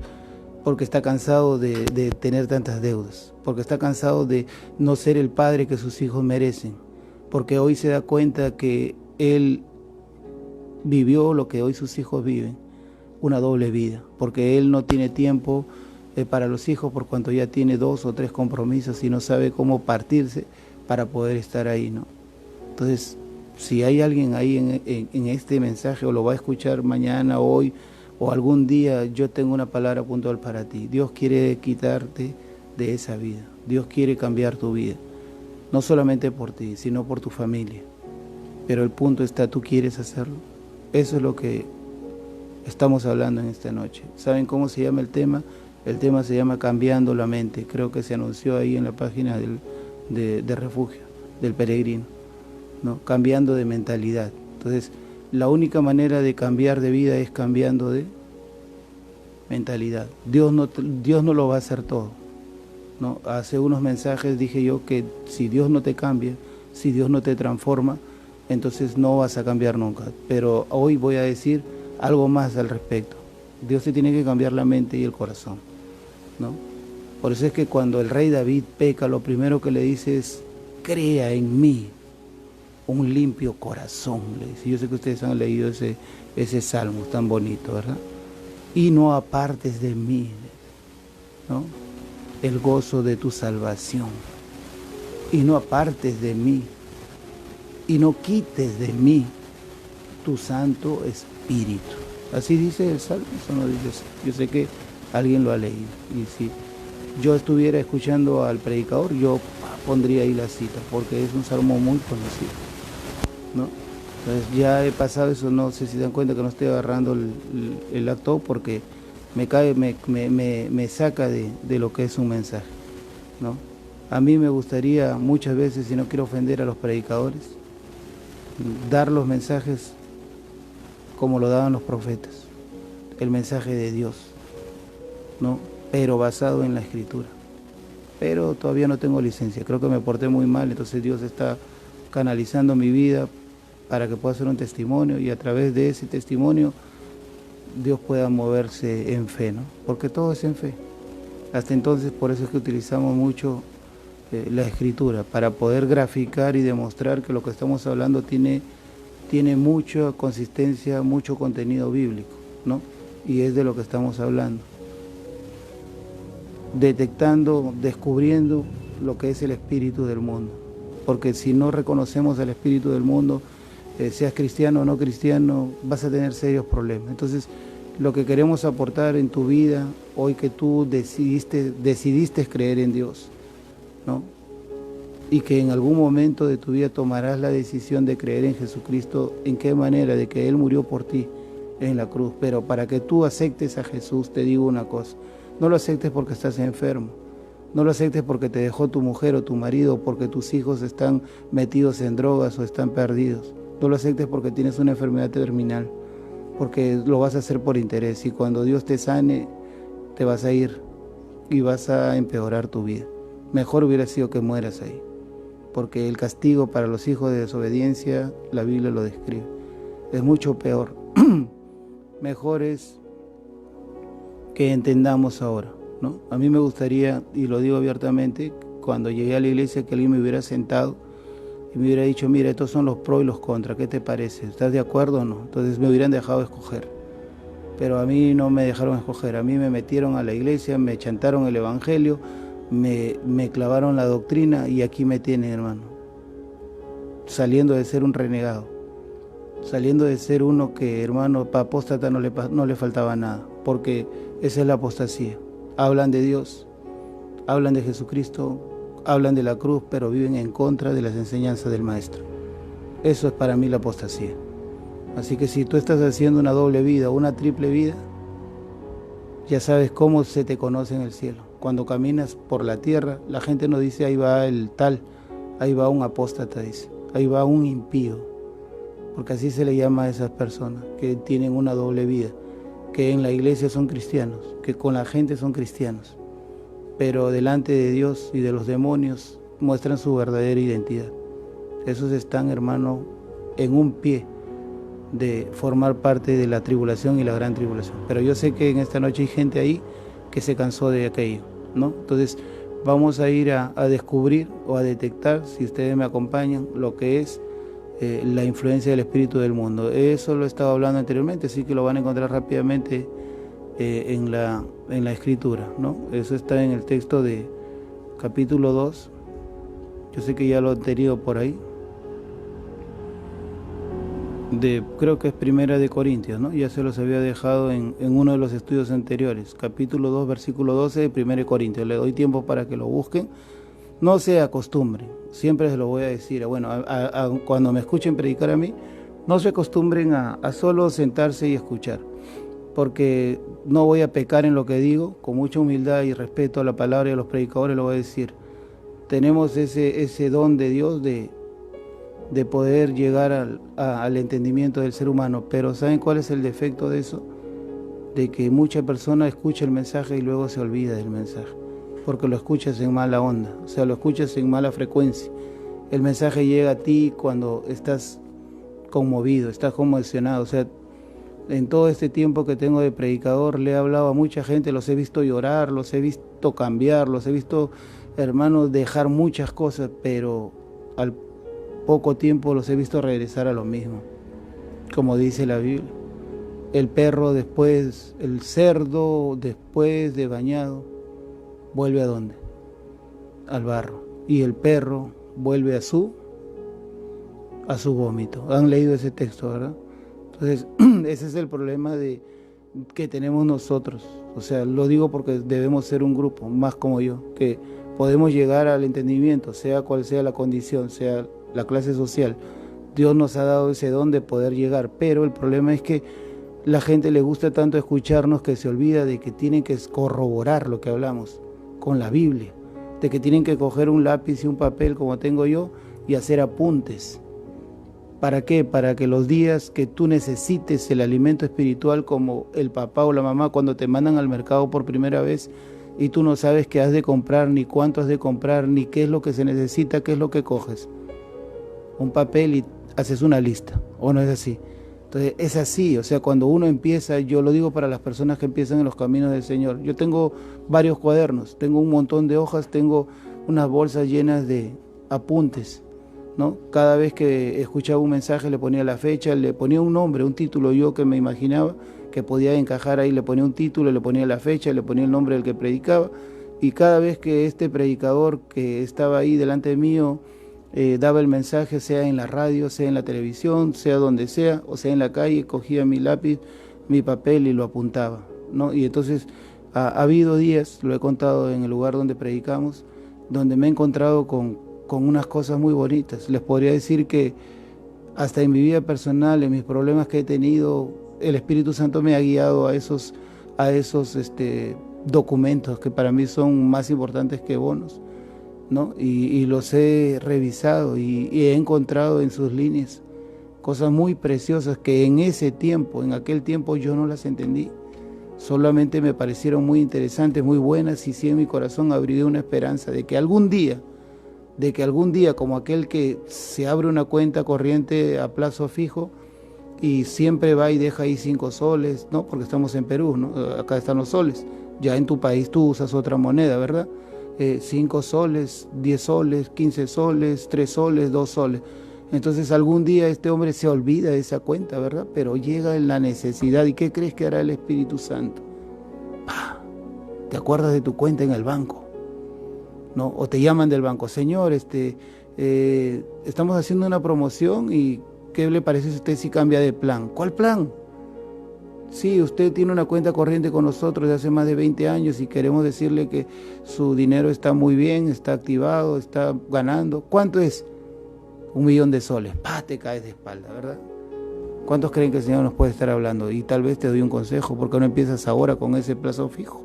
S1: porque está cansado de tener tantas deudas, porque está cansado de no ser el padre que sus hijos merecen, porque hoy se da cuenta que él vivió lo que hoy sus hijos viven, una doble vida, porque él no tiene tiempo para los hijos por cuanto ya tiene 2 o 3 compromisos y no sabe cómo partirse para poder estar ahí, ¿no? Entonces, si hay alguien ahí en este mensaje o lo va a escuchar mañana, hoy o algún día, yo tengo una palabra puntual para ti. Dios quiere quitarte de esa vida. Dios quiere cambiar tu vida. No solamente por ti, sino por tu familia. Pero el punto está, ¿tú quieres hacerlo? Eso es lo que estamos hablando en esta noche. ¿Saben cómo se llama el tema? El tema se llama Cambiando la Mente. Creo que se anunció ahí en la página de Refugio, del Peregrino, ¿no? Cambiando de mentalidad. Entonces, la única manera de cambiar de vida es cambiando de mentalidad. Dios no lo va a hacer todo, ¿no? Hace unos mensajes dije yo que si Dios no te cambia, si Dios no te transforma, entonces no vas a cambiar nunca. Pero hoy voy a decir algo más al respecto. Dios te tiene que cambiar la mente y el corazón, ¿no? Por eso es que cuando el rey David peca, lo primero que le dice es: crea en mí un limpio corazón, le dice. Yo sé que ustedes han leído ese salmo tan bonito, ¿verdad? Y no apartes de mí, ¿no?, el gozo de tu salvación. Y no apartes de mí, y no quites de mí tu Santo Espíritu. Así dice el salmo, eso no dice así. Yo sé que alguien lo ha leído. Y si yo estuviera escuchando al predicador, yo pondría ahí la cita, porque es un salmo muy conocido, ¿no? Entonces ya he pasado eso, no sé si se dan cuenta que no estoy agarrando el acto, porque me saca de lo que es un mensaje, ¿no? A mí me gustaría muchas veces, si no quiero ofender a los predicadores, dar los mensajes como lo daban los profetas, el mensaje de Dios, ¿no? Pero basado en la Escritura. Pero todavía no tengo licencia, creo que me porté muy mal, entonces Dios está canalizando mi vida para que pueda ser un testimonio, y a través de ese testimonio Dios pueda moverse en fe, ¿no? Porque todo es en fe. Hasta entonces, por eso es que utilizamos mucho la Escritura, para poder graficar y demostrar que lo que estamos hablando tiene mucha consistencia, mucho contenido bíblico, ¿no? Y es de lo que estamos hablando. Detectando, descubriendo lo que es el espíritu del mundo. Porque si no reconocemos el espíritu del mundo, seas cristiano o no cristiano, vas a tener serios problemas. Entonces, lo que queremos aportar en tu vida, hoy que tú decidiste creer en Dios, ¿no?, y que en algún momento de tu vida tomarás la decisión de creer en Jesucristo. ¿En qué manera? De que Él murió por ti en la cruz. Pero para que tú aceptes a Jesús, te digo una cosa: no lo aceptes porque estás enfermo, no lo aceptes porque te dejó tu mujer o tu marido, porque tus hijos están metidos en drogas o están perdidos. No lo aceptes porque tienes una enfermedad terminal, porque lo vas a hacer por interés, y cuando Dios te sane, te vas a ir y vas a empeorar tu vida. Mejor hubiera sido que mueras ahí, porque el castigo para los hijos de desobediencia, la Biblia lo describe, es mucho peor. Mejor es que entendamos ahora, ¿no? A mí me gustaría, y lo digo abiertamente, cuando llegué a la iglesia, que alguien me hubiera sentado y me hubiera dicho: mira, estos son los pros y los contras, ¿qué te parece? ¿Estás de acuerdo o no? Entonces me hubieran dejado escoger. Pero a mí no me dejaron escoger, a mí me metieron a la iglesia, me chantaron el evangelio, me clavaron la doctrina, y aquí me tienen, hermano, saliendo de ser un renegado, saliendo de ser uno que, hermano, para apóstata no le faltaba nada, porque esa es la apostasía. Hablan de Dios, hablan de Jesucristo, hablan de la cruz, pero viven en contra de las enseñanzas del Maestro. Eso es para mí la apostasía. Así que si tú estás haciendo una doble vida o una triple vida, ya sabes cómo se te conoce en el cielo. Cuando caminas por la tierra, la gente no dice ahí va el tal, ahí va un apóstata, dice, ahí va un impío, porque así se le llama a esas personas que tienen una doble vida, que en la iglesia son cristianos, que con la gente son cristianos, pero delante de Dios y de los demonios muestran su verdadera identidad. Esos están, hermano, en un pie de formar parte de la tribulación y la gran tribulación. Pero yo sé que en esta noche hay gente ahí que se cansó de aquello, ¿no? Entonces vamos a ir a descubrir o a detectar, si ustedes me acompañan, lo que es la influencia del espíritu del mundo. Eso lo he estado hablando anteriormente, así que lo van a encontrar rápidamente en la escritura, ¿no? Eso está en el texto de capítulo 2. Yo sé que ya lo he tenido por ahí. Creo que es Primera de Corintios, ¿no? Ya se los había dejado en uno de los estudios anteriores, capítulo 2, versículo 12 de Primera de Corintios. Le doy tiempo para que lo busquen. No se acostumbren, siempre se lo voy a decir, bueno, cuando me escuchen predicar a mí, no se acostumbren a solo sentarse y escuchar, porque no voy a pecar en lo que digo, con mucha humildad y respeto a la palabra y a los predicadores lo voy a decir. Tenemos ese don de Dios de poder llegar al entendimiento del ser humano, pero ¿saben cuál es el defecto de eso? De que mucha persona escucha el mensaje y luego se olvida del mensaje, porque lo escuchas en mala onda, o sea, lo escuchas en mala frecuencia. El mensaje llega a ti cuando estás conmovido, estás conmocionado. O sea, en todo este tiempo que tengo de predicador le he hablado a mucha gente, los he visto llorar, los he visto cambiar, los he visto, hermanos, dejar muchas cosas, pero al poco tiempo los he visto regresar a lo mismo, como dice la Biblia. El perro después, el cerdo después de bañado, ¿vuelve a dónde? Al barro. Y el perro vuelve a su vómito. Han leído ese texto, ¿verdad? Entonces, ese es el problema que tenemos nosotros. O sea, lo digo porque debemos ser un grupo, más como yo, que podemos llegar al entendimiento, sea cual sea la condición, sea la clase social. Dios nos ha dado ese don de poder llegar, pero el problema es que la gente le gusta tanto escucharnos que se olvida de que tienen que corroborar lo que hablamos con la Biblia, de que tienen que coger un lápiz y un papel como tengo yo y hacer apuntes. ¿Para qué? Para que los días que tú necesites el alimento espiritual, como el papá o la mamá cuando te mandan al mercado por primera vez y tú no sabes qué has de comprar, ni cuánto has de comprar, ni qué es lo que se necesita, qué es lo que coges. Un papel y haces una lista, ¿o no es así? Entonces es así, o sea, cuando uno empieza, yo lo digo para las personas que empiezan en los caminos del Señor. Yo tengo varios cuadernos, tengo un montón de hojas, tengo unas bolsas llenas de apuntes, ¿no? Cada vez que escuchaba un mensaje le ponía la fecha, le ponía un nombre, un título yo que me imaginaba que podía encajar ahí, le ponía un título, le ponía la fecha, le ponía el nombre del que predicaba, y cada vez que este predicador que estaba ahí delante mío daba el mensaje, sea en la radio, sea en la televisión, sea donde sea, o sea en la calle, cogía mi lápiz, mi papel y lo apuntaba, ¿no? Y entonces ha habido días, lo he contado en el lugar donde predicamos, donde me he encontrado con unas cosas muy bonitas. Les podría decir que hasta en mi vida personal, en mis problemas que he tenido, el Espíritu Santo me ha guiado a esos documentos que para mí son más importantes que bonos, ¿no? Y los he revisado y he encontrado en sus líneas cosas muy preciosas que en aquel tiempo yo no las entendí. Solamente me parecieron muy interesantes, muy buenas, y sí en mi corazón abrió una esperanza de que algún día, como aquel que se abre una cuenta corriente a plazo fijo y siempre va y deja ahí 5 soles, ¿no? Porque estamos en Perú, ¿no? Acá están los soles. Ya en tu país tú usas otra moneda, ¿verdad? 5 soles, 10 soles, 15 soles, 3 soles, 2 soles. Entonces algún día este hombre se olvida de esa cuenta, ¿verdad? Pero llega en la necesidad. ¿Y qué crees que hará el Espíritu Santo? ¿Te acuerdas de tu cuenta en el banco? ¿No? O te llaman del banco, señor, estamos haciendo una promoción y ¿qué le parece a usted si cambia de plan? ¿Cuál plan? Sí, usted tiene una cuenta corriente con nosotros de hace más de 20 años y queremos decirle que su dinero está muy bien, está activado, está ganando. ¿Cuánto es? 1.000.000 de soles. Te caes de espalda, ¿verdad? ¿Cuántos creen que el Señor nos puede estar hablando? Y tal vez te doy un consejo, ¿por qué no empiezas ahora con ese plazo fijo?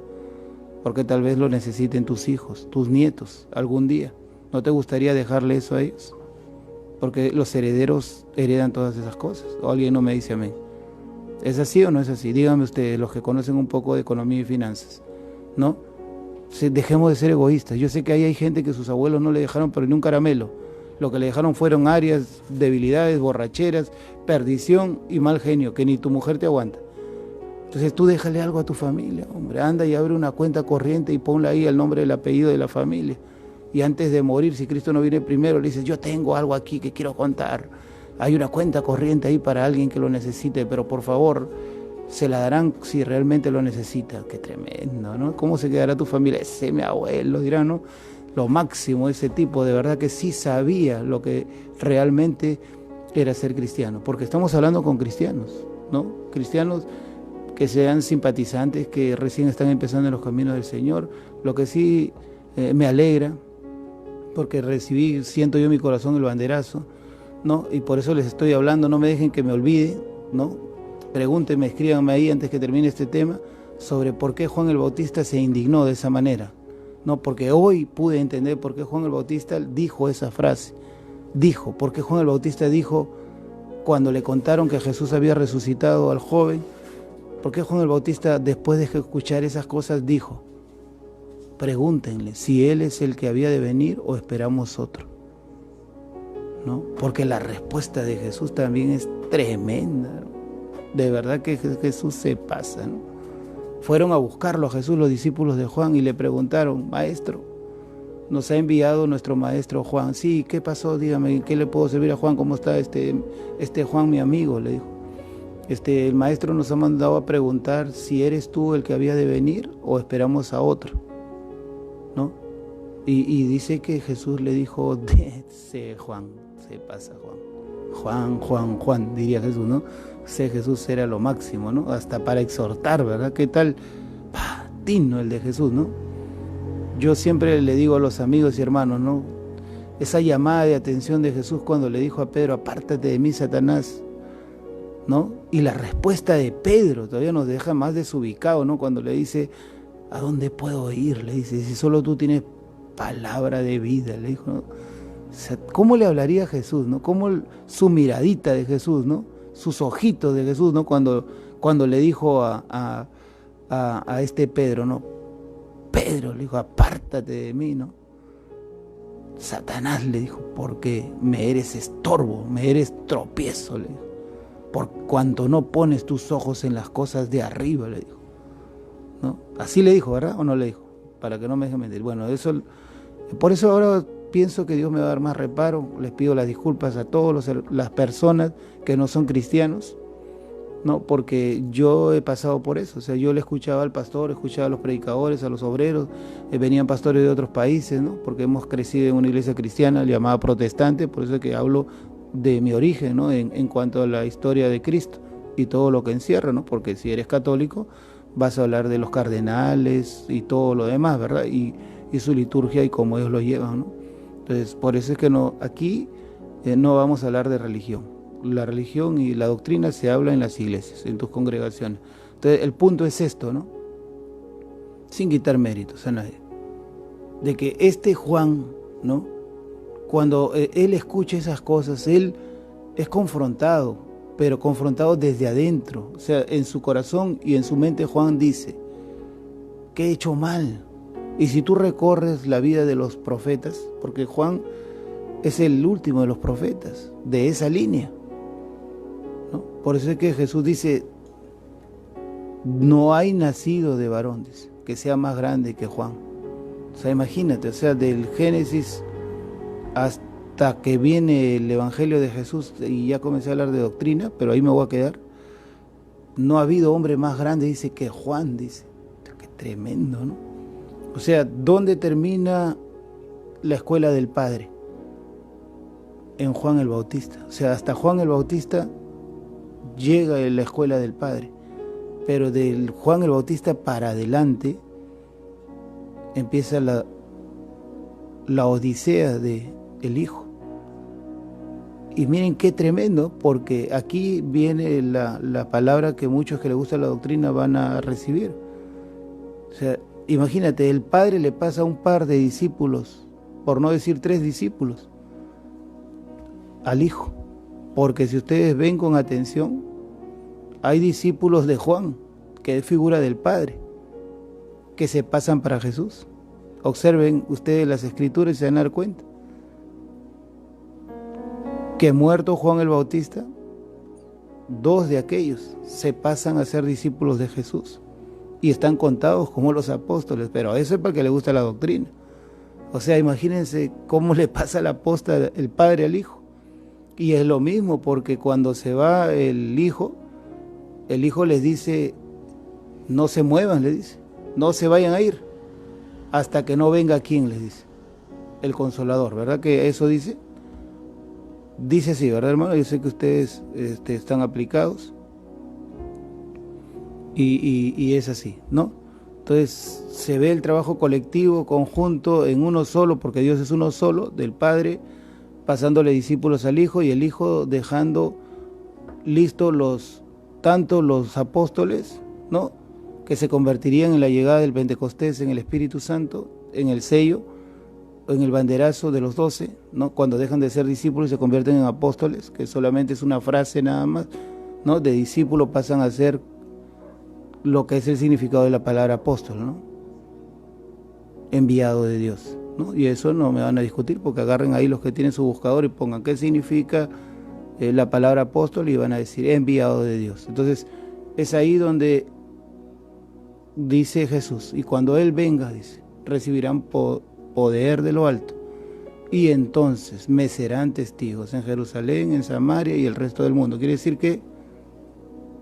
S1: Porque tal vez lo necesiten tus hijos, tus nietos, algún día. ¿No te gustaría dejarle eso a ellos? Porque los herederos heredan todas esas cosas. O alguien no me dice amén. ¿Es así o no es así? Díganme ustedes, los que conocen un poco de economía y finanzas, ¿no? Dejemos de ser egoístas. Yo sé que ahí hay gente que sus abuelos no le dejaron pero ni un caramelo. Lo que le dejaron fueron áreas, debilidades, borracheras, perdición y mal genio, que ni tu mujer te aguanta. Entonces tú déjale algo a tu familia, hombre. Anda y abre una cuenta corriente y ponle ahí el nombre, el apellido de la familia. Y antes de morir, si Cristo no viene primero, le dices, yo tengo algo aquí que quiero contar. Hay una cuenta corriente ahí para alguien que lo necesite, pero por favor, se la darán si realmente lo necesita. Qué tremendo, ¿no? ¿Cómo se quedará tu familia? Ese mi abuelo, dirá, ¿no? Lo máximo, ese tipo, de verdad que sí sabía lo que realmente era ser cristiano. Porque estamos hablando con cristianos, ¿no? Cristianos que sean simpatizantes, que recién están empezando en los caminos del Señor. Lo que sí me alegra, porque siento yo en mi corazón el banderazo, ¿no? Y por eso les estoy hablando, no me dejen que me olvide, ¿no? Pregúntenme, escríbanme ahí antes que termine este tema, sobre por qué Juan el Bautista se indignó de esa manera, ¿no? Porque hoy pude entender por qué Juan el Bautista dijo esa frase. Porque Juan el Bautista dijo, cuando le contaron que Jesús había resucitado al joven, ¿por qué Juan el Bautista, después de escuchar esas cosas, dijo, pregúntenle si él es el que había de venir o esperamos otro? ¿No? Porque la respuesta de Jesús también es tremenda, ¿no? De verdad que Jesús se pasa, ¿no? Fueron a buscarlo a Jesús los discípulos de Juan y le preguntaron, maestro, nos ha enviado nuestro maestro Juan. Sí, ¿qué pasó? Dígame, ¿qué le puedo servir a Juan? ¿Cómo está este Juan, mi amigo? Le dijo. El maestro nos ha mandado a preguntar si eres tú el que había de venir o esperamos a otro, ¿no? Y dice que Jesús le dijo, Juan, se pasa Juan, diría Jesús, ¿no? Jesús era lo máximo, ¿no? Hasta para exhortar, ¿verdad? ¿Qué tal? Tino el de Jesús, ¿no? Yo siempre le digo a los amigos y hermanos, ¿no? Esa llamada de atención de Jesús cuando le dijo a Pedro, apártate de mí, Satanás, ¿no? Y la respuesta de Pedro todavía nos deja más desubicado, ¿no? Cuando le dice, ¿a dónde puedo ir? Le dice, si solo tú tienes palabra de vida, le dijo, ¿no? O sea, ¿cómo le hablaría a Jesús, ¿no? ¿Cómo su miradita de Jesús, ¿no? Sus ojitos de Jesús, ¿no? Cuando le dijo a Pedro, ¿no? Pedro le dijo, apártate de mí, ¿no? Satanás le dijo, porque me eres estorbo, me eres tropiezo, le dijo. Por cuanto no pones tus ojos en las cosas de arriba, le dijo, ¿no? Así le dijo, ¿verdad? ¿O no le dijo? Para que no me dejen mentir. Bueno, por eso ahora pienso que Dios me va a dar más reparo. Les pido las disculpas a todas las personas que no son cristianos, ¿no? Porque yo he pasado por eso. O sea, yo le escuchaba al pastor, escuchaba a los predicadores, a los obreros, venían pastores de otros países, ¿no? Porque hemos crecido en una iglesia cristiana llamada protestante, por eso es que hablo de mi origen, ¿no? En cuanto a la historia de Cristo y todo lo que encierra, ¿no? Porque si eres católico vas a hablar de los cardenales y todo lo demás, ¿verdad? Y su liturgia y cómo ellos lo llevan, ¿no? Entonces, por eso es que aquí no vamos a hablar de religión. La religión y la doctrina se habla en las iglesias, en tus congregaciones. Entonces, el punto es esto, ¿no? Sin quitar méritos a nadie. De que Juan, ¿no? Cuando él escucha esas cosas, él es confrontado, pero confrontado desde adentro. O sea, en su corazón y en su mente Juan dice, ¿qué he hecho mal? Y si tú recorres la vida de los profetas, porque Juan es el último de los profetas, de esa línea, ¿no? Por eso es que Jesús dice, no hay nacido de varón, dice, que sea más grande que Juan. O sea, imagínate, o sea, del Génesis hasta que viene el Evangelio de Jesús, y ya comencé a hablar de doctrina, pero ahí me voy a quedar, no ha habido hombre más grande, dice, que Juan, dice. Qué tremendo, ¿no? O sea, ¿dónde termina la escuela del Padre? en Juan el Bautista. O sea, hasta Juan el Bautista llega en la escuela del Padre, pero del Juan el Bautista para adelante empieza la odisea de el Hijo. Y miren qué tremendo, porque aquí viene la palabra que muchos que les gusta la doctrina van a recibir. O sea, imagínate, el Padre le pasa a un par de discípulos, por no decir 3 discípulos, al Hijo. Porque si ustedes ven con atención, hay discípulos de Juan, que es figura del Padre, que se pasan para Jesús. Observen ustedes las Escrituras y se van a dar cuenta que muerto Juan el Bautista, 2 de aquellos se pasan a ser discípulos de Jesús y están contados como los apóstoles, pero eso es para que le gusta la doctrina. O sea, imagínense cómo le pasa la posta el Padre al Hijo. Y es lo mismo, porque cuando se va el Hijo les dice, no se muevan, le dice, no se vayan a ir, hasta que no venga quien, les dice, el Consolador, ¿verdad que eso dice? Dice así, ¿verdad, hermano? Yo sé que ustedes están aplicados y es así, ¿no? Entonces se ve el trabajo colectivo, conjunto, en uno solo, porque Dios es uno solo, del Padre, pasándole discípulos al Hijo, y el Hijo dejando listos tanto los apóstoles, ¿no?, que se convertirían en la llegada del Pentecostés, en el Espíritu Santo, en el sello, en el banderazo de los 12, ¿no?, cuando dejan de ser discípulos y se convierten en apóstoles, que solamente es una frase nada más, ¿no?, de discípulo pasan a ser lo que es el significado de la palabra apóstol, ¿no?, enviado de Dios, ¿no? Y eso no me van a discutir, porque agarren ahí los que tienen su buscador y pongan qué significa la palabra apóstol y van a decir enviado de Dios. Entonces es ahí donde dice Jesús, y cuando Él venga, dice, recibirán poder de lo alto, y entonces me serán testigos en Jerusalén, en Samaria y el resto del mundo. Quiere decir que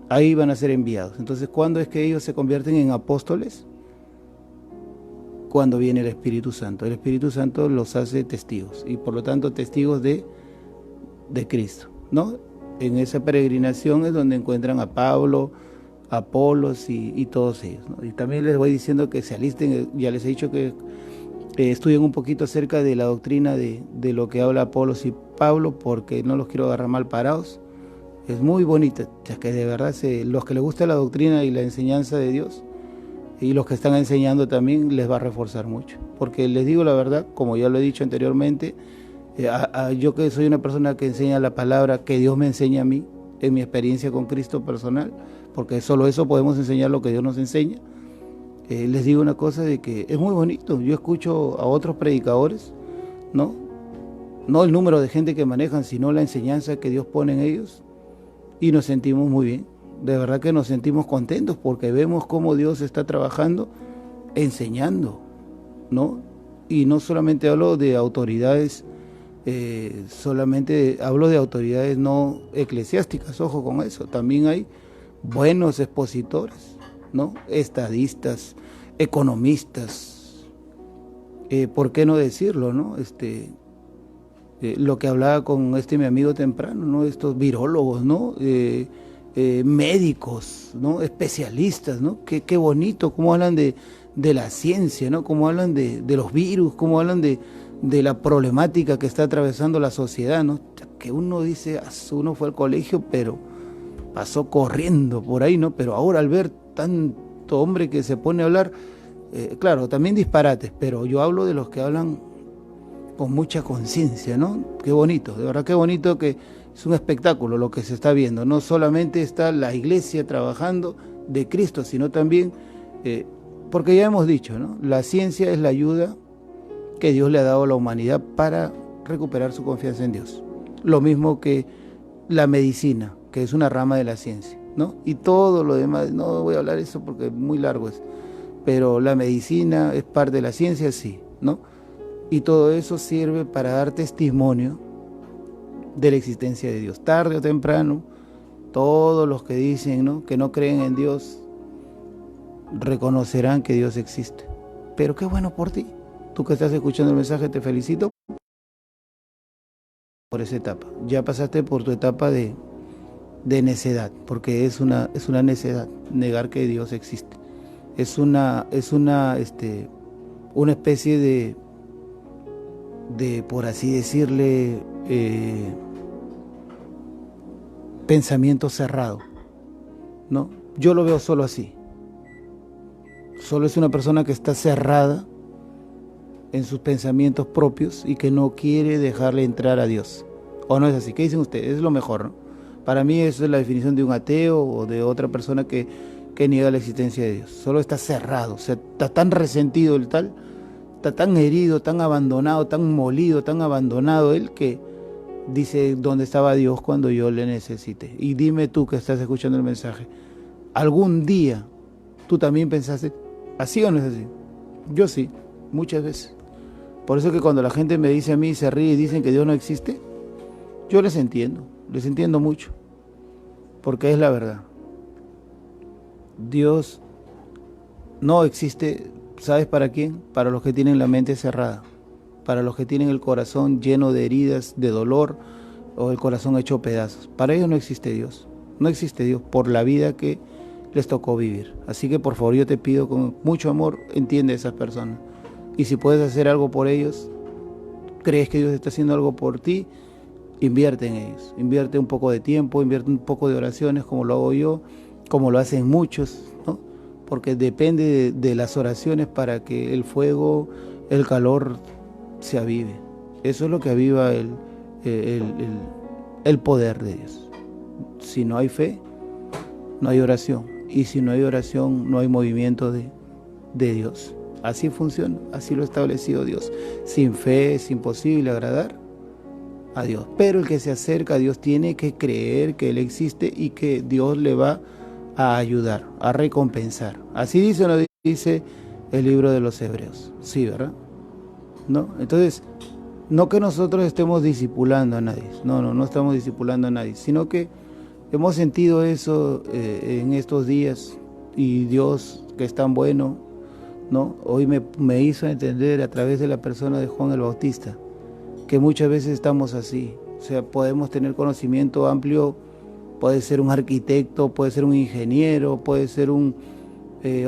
S1: ahí van a ser enviados. Entonces, ¿cuándo es que ellos se convierten en apóstoles? Cuando viene el Espíritu Santo. El Espíritu Santo los hace testigos, y por lo tanto testigos de Cristo, ¿no? En esa peregrinación es donde encuentran a Pablo, a Apolos y todos ellos, ¿no? Y también les voy diciendo que se alisten. Ya les he dicho que estudien un poquito acerca de la doctrina de lo que habla Apolos y Pablo, porque no los quiero agarrar mal parados. Es muy bonita, ya que de verdad los que les gusta la doctrina y la enseñanza de Dios, y los que están enseñando también, les va a reforzar mucho. Porque les digo la verdad, como ya lo he dicho anteriormente, yo que soy una persona que enseña la palabra que Dios me enseña a mí, en mi experiencia con Cristo personal, porque solo eso podemos enseñar lo que Dios nos enseña. Les digo una cosa, de que es muy bonito. Yo escucho a otros predicadores, ¿no? No el número de gente que manejan, sino la enseñanza que Dios pone en ellos, y nos sentimos muy bien. De verdad que nos sentimos contentos, porque vemos cómo Dios está trabajando, enseñando, ¿no? Y no solamente hablo de autoridades, solamente hablo de autoridades no eclesiásticas, ojo con eso. También hay buenos expositores, ¿no? Estadistas, economistas, ¿por qué no decirlo, no? Lo que hablaba con mi amigo temprano, ¿no? Estos virólogos, ¿no? Médicos, ¿no? Especialistas, ¿no? Qué bonito, cómo hablan de la ciencia, ¿no? Cómo hablan de los virus, cómo hablan de la problemática que está atravesando la sociedad, ¿no? Que uno dice, uno fue al colegio, pero pasó corriendo por ahí, ¿no? Pero ahora, al ver tanto hombre que se pone a hablar, claro, también disparates, pero yo hablo de los que hablan con mucha conciencia, ¿no? Qué bonito, de verdad, qué bonito, que es un espectáculo lo que se está viendo. No solamente está la iglesia trabajando de Cristo, sino también, porque ya hemos dicho, ¿no?, la ciencia es la ayuda que Dios le ha dado a la humanidad para recuperar su confianza en Dios. Lo mismo que la medicina, que es una rama de la ciencia, ¿no? Y todo lo demás, no voy a hablar de eso porque muy largo es, pero la medicina es parte de la ciencia, sí, ¿no? Y todo eso sirve para dar testimonio de la existencia de Dios. Tarde o temprano, todos los que dicen, ¿no?, que no creen en Dios, reconocerán que Dios existe. Pero qué bueno por ti. Tú que estás escuchando el mensaje, te felicito. por esa etapa, ya pasaste por tu etapa de necedad, porque es una necedad negar que Dios existe. Es una especie de por así decirle, pensamiento cerrado, ¿no? Yo lo veo solo así. Solo es una persona que está cerrada en sus pensamientos propios y que no quiere dejarle entrar a Dios. ¿O no es así? ¿Qué dicen ustedes? Es lo mejor, ¿no? Para mí eso es la definición de un ateo o de otra persona que niega la existencia de Dios. Solo está cerrado, o sea, está tan resentido el tal, está tan herido, tan abandonado, tan molido, tan abandonado él que dice, ¿dónde estaba Dios cuando yo le necesité? Y dime tú que estás escuchando el mensaje, ¿algún día tú también pensaste así o no es así? Yo sí, muchas veces. Por eso que cuando la gente me dice a mí, se ríe y dicen que Dios no existe, yo les entiendo mucho, porque es la verdad. Dios no existe, ¿sabes para quién? Para los que tienen la mente cerrada, para los que tienen el corazón lleno de heridas, de dolor, o el corazón hecho pedazos. Para ellos no existe Dios, no existe Dios por la vida que les tocó vivir. Así que por favor yo te pido con mucho amor, entiende a esas personas. Y si puedes hacer algo por ellos, crees que Dios está haciendo algo por ti, invierte en ellos, invierte un poco de tiempo, invierte un poco de oraciones como lo hago yo, como lo hacen muchos, ¿no? Porque depende de las oraciones para que el fuego, el calor se avive. Eso es lo que aviva el poder de Dios. Si no hay fe, no hay oración, y si no hay oración, no hay movimiento de Dios. Así funciona, así lo ha establecido Dios. Sin fe es imposible agradar a Dios, pero el que se acerca a Dios tiene que creer que Él existe y que Dios le va a ayudar, a recompensar. Así dice o no dice el libro de los Hebreos. Sí, ¿verdad? ¿No? Entonces, no que nosotros estemos discipulando a nadie, no estamos discipulando a nadie, sino que hemos sentido eso en estos días, y Dios, que es tan bueno, ¿no? Hoy me hizo entender a través de la persona de Juan el Bautista, que muchas veces estamos así, o sea, podemos tener conocimiento amplio, puede ser un arquitecto, puede ser un ingeniero, puede ser un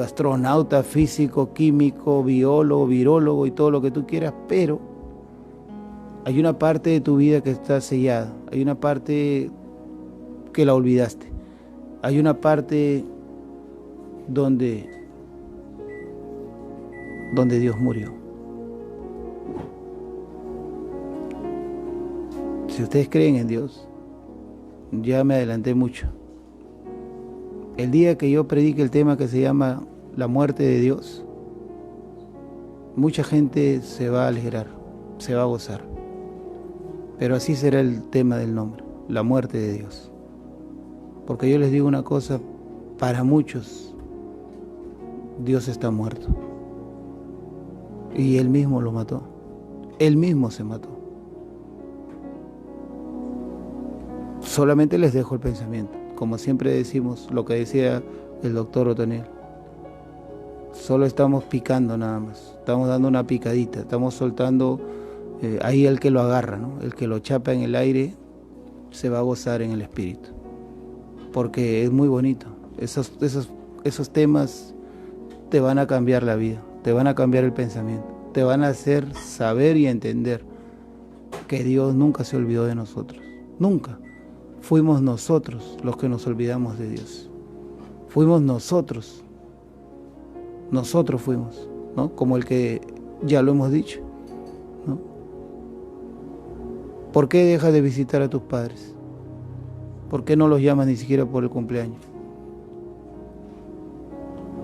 S1: astronauta, físico, químico, biólogo, virólogo y todo lo que tú quieras, pero hay una parte de tu vida que está sellada, hay una parte que la olvidaste, hay una parte donde Dios murió. Si ustedes creen en Dios, ya me adelanté mucho. El día que yo predique el tema que se llama la muerte de Dios, mucha gente se va a alegrar, se va a gozar. Pero así será el tema del nombre, la muerte de Dios. Porque yo les digo una cosa, para muchos Dios está muerto. Y Él mismo lo mató. Él mismo se mató. Solamente les dejo el pensamiento. Como siempre decimos, lo que decía el doctor Otoniel. Solo estamos picando nada más. Estamos dando una picadita. Estamos soltando ahí el que lo agarra, ¿no? El que lo chapa en el aire se va a gozar en el espíritu. Porque es muy bonito. Esos temas te van a cambiar la vida. Te van a cambiar el pensamiento. Te van a hacer saber y entender que Dios nunca se olvidó de nosotros. Nunca. Fuimos nosotros los que nos olvidamos de Dios. Fuimos nosotros. Nosotros fuimos, ¿no? Como el que ya lo hemos dicho, ¿no? ¿Por qué dejas de visitar a tus padres? ¿Por qué no los llamas ni siquiera por el cumpleaños?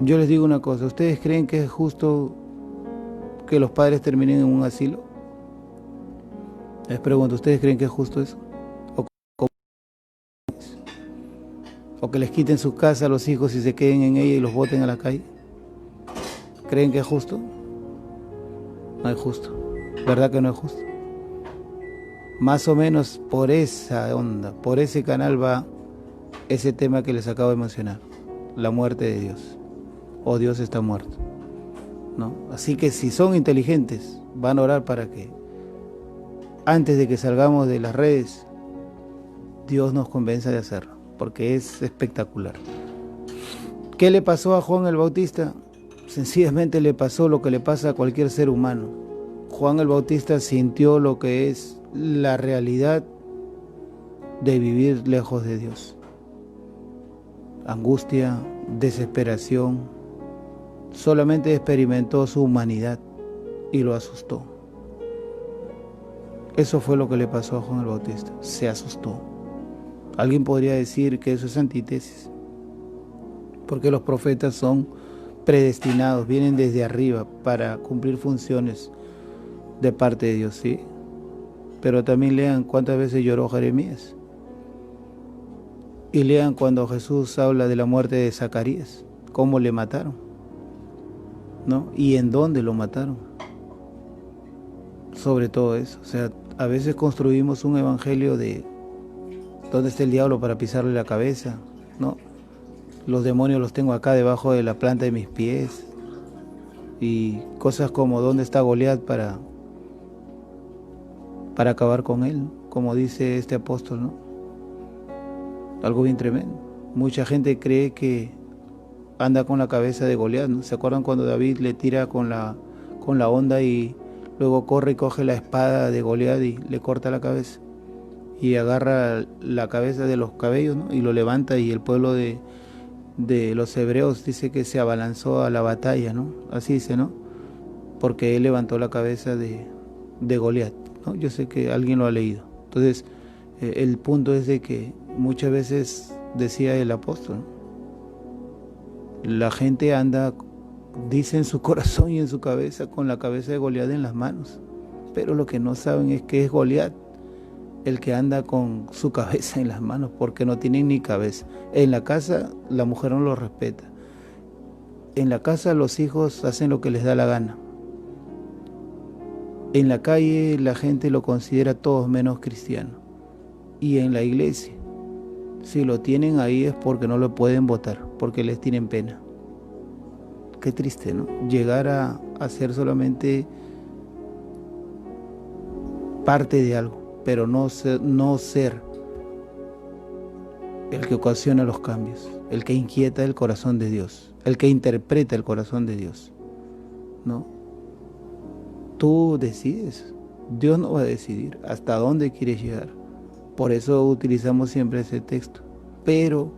S1: Yo les digo una cosa, ¿ustedes creen que es justo que los padres terminen en un asilo? Les pregunto, ¿ustedes creen que es justo eso? ¿O que les quiten su casa a los hijos y se queden en ella y los boten a la calle? ¿Creen que es justo? No es justo. ¿Verdad que no es justo? Más o menos por esa onda, por ese canal va ese tema que les acabo de mencionar, la muerte de Dios, o Dios está muerto, ¿no? Así que si son inteligentes, van a orar para que antes de que salgamos de las redes, Dios nos convenza de hacerlo, porque es espectacular. ¿Qué le pasó a Juan el Bautista? Sencillamente le pasó lo que le pasa a cualquier ser humano. Juan el Bautista sintió lo que es la realidad de vivir lejos de Dios. Angustia, desesperación. Solamente experimentó su humanidad y lo asustó. Eso fue lo que le pasó a Juan el Bautista. Se asustó. Alguien podría decir que eso es antítesis, porque los profetas son predestinados, vienen desde arriba para cumplir funciones de parte de Dios, ¿sí? Pero también lean cuántas veces lloró Jeremías. Y lean cuando Jesús habla de la muerte de Zacarías, cómo le mataron, ¿no? Y en dónde lo mataron. Sobre todo eso. O sea, a veces construimos un evangelio de ¿dónde está el diablo para pisarle la cabeza? ¿No? Los demonios los tengo acá debajo de la planta de mis pies. Y cosas como ¿dónde está Goliat para acabar con él? ¿No? Como dice este apóstol, ¿no? Algo bien tremendo. Mucha gente cree que anda con la cabeza de Goliat, ¿no? ¿Se acuerdan cuando David le tira con la honda y luego corre y coge la espada de Goliat y le corta la cabeza? Y agarra la cabeza de los cabellos, ¿no? Y lo levanta, y el pueblo de los hebreos dice que se abalanzó a la batalla, ¿no? Así dice, ¿no? Porque él levantó la cabeza de Goliat, ¿no? Yo sé que alguien lo ha leído. Entonces, el punto es de que muchas veces, decía el apóstol, la gente anda, dice en su corazón y en su cabeza, con la cabeza de Goliat en las manos, pero lo que no saben es que es Goliat el que anda con su cabeza en las manos, porque no tienen ni cabeza. En la casa la mujer no lo respeta, en la casa los hijos hacen lo que les da la gana, en la calle la gente lo considera todos menos cristiano, y en la iglesia, si lo tienen ahí es porque no lo pueden votar, porque les tienen pena. Qué triste, ¿no? Llegar a ser solamente parte de algo, pero no ser el que ocasiona los cambios, el que inquieta el corazón de Dios, el que interpreta el corazón de Dios, ¿no? Tú decides, Dios no va a decidir hasta dónde quieres llegar. Por eso utilizamos siempre ese texto. Pero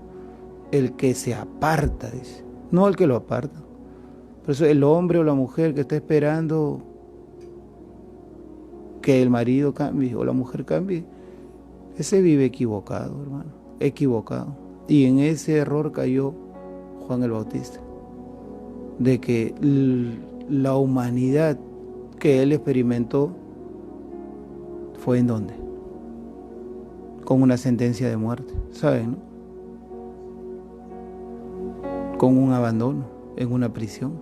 S1: el que se aparta, dice, no el que lo aparta. Por eso el hombre o la mujer que está esperando que el marido cambie o la mujer cambie, ese vive equivocado, hermano, equivocado. Y en ese error cayó Juan el Bautista, de que la humanidad que él experimentó fue ¿en dónde? Con una sentencia de muerte, ¿saben? ¿No? Con un abandono en una prisión,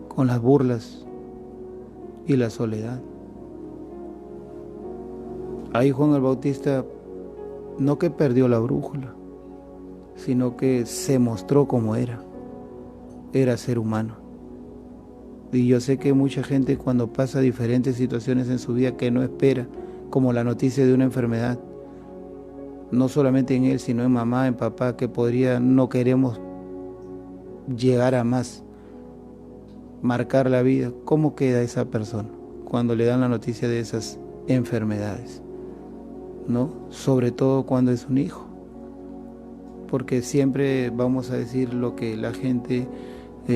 S1: con las burlas y la soledad. Ahí Juan el Bautista no que perdió la brújula, sino que se mostró como era ser humano. Y yo sé que mucha gente, cuando pasa diferentes situaciones en su vida que no espera, como la noticia de una enfermedad, no solamente en él, sino en mamá, en papá, que no queremos llegar a más, marcar la vida. ¿Cómo queda esa persona cuando le dan la noticia de esas enfermedades? ¿No? Sobre todo cuando es un hijo, porque siempre vamos a decir lo que la gente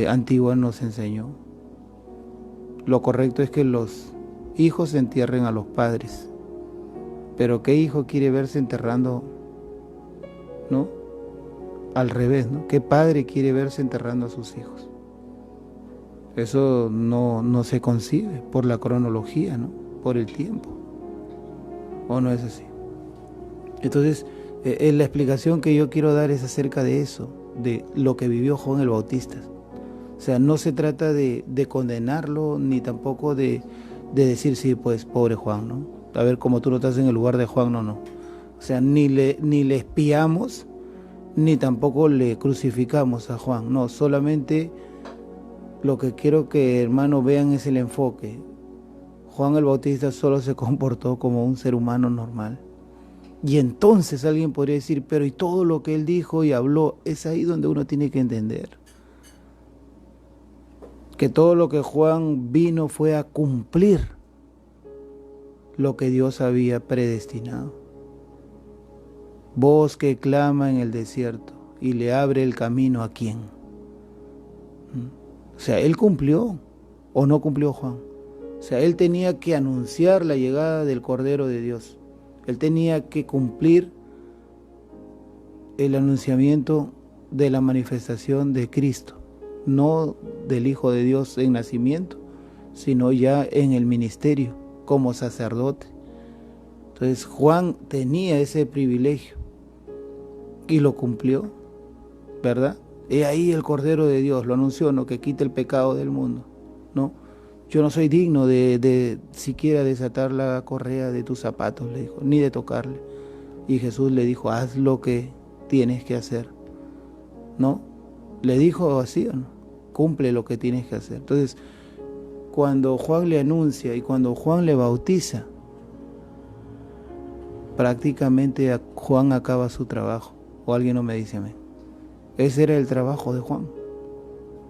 S1: antigua nos enseñó. Lo correcto es que los hijos entierren a los padres, pero ¿qué hijo quiere verse enterrando, no? Al revés, ¿no? ¿Qué padre quiere verse enterrando a sus hijos? Eso no se concibe por la cronología, ¿no? Por el tiempo. ¿O no es así? Entonces, la explicación que yo quiero dar es acerca de eso, de lo que vivió Juan el Bautista. O sea, no se trata de condenarlo, ni tampoco de decir, sí, pues, pobre Juan, ¿no? A ver, como tú no estás en el lugar de Juan, no. O sea, ni le espiamos, ni tampoco le crucificamos a Juan, no. Solamente lo que quiero que hermanos vean es el enfoque. Juan el Bautista solo se comportó como un ser humano normal. Y entonces alguien podría decir, pero y todo lo que él dijo y habló, es ahí donde uno tiene que entender que todo lo que Juan vino fue a cumplir lo que Dios había predestinado. Voz que clama en el desierto y le abre el camino a quién. O sea, él cumplió o no cumplió Juan. O sea, él tenía que anunciar la llegada del Cordero de Dios. Él tenía que cumplir el anunciamiento de la manifestación de Cristo, no del Hijo de Dios en nacimiento, sino ya en el ministerio como sacerdote. Entonces Juan tenía ese privilegio y lo cumplió, ¿verdad? He ahí el Cordero de Dios, lo anunció, ¿no? Que quita el pecado del mundo, ¿no? Yo no soy digno de siquiera desatar la correa de tus zapatos, le dijo, ni de tocarle. Y Jesús le dijo, haz lo que tienes que hacer, ¿no? Le dijo así, ¿o no? Cumple lo que tienes que hacer. Entonces, cuando Juan le anuncia y cuando Juan le bautiza, prácticamente Juan acaba su trabajo. O alguien no me dice amén. Ese era el trabajo de Juan.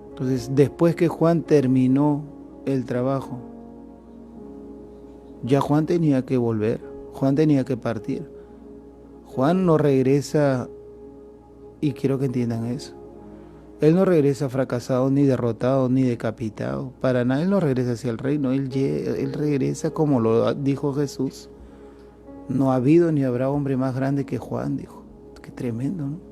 S1: Entonces, después que Juan terminó el trabajo, ya Juan tenía que volver, Juan tenía que partir. Juan no regresa, y quiero que entiendan eso, él no regresa fracasado, ni derrotado, ni decapitado, para nada. Él no regresa hacia el reino, él regresa como lo dijo Jesús. No ha habido ni habrá hombre más grande que Juan, dijo. Qué tremendo, ¿no?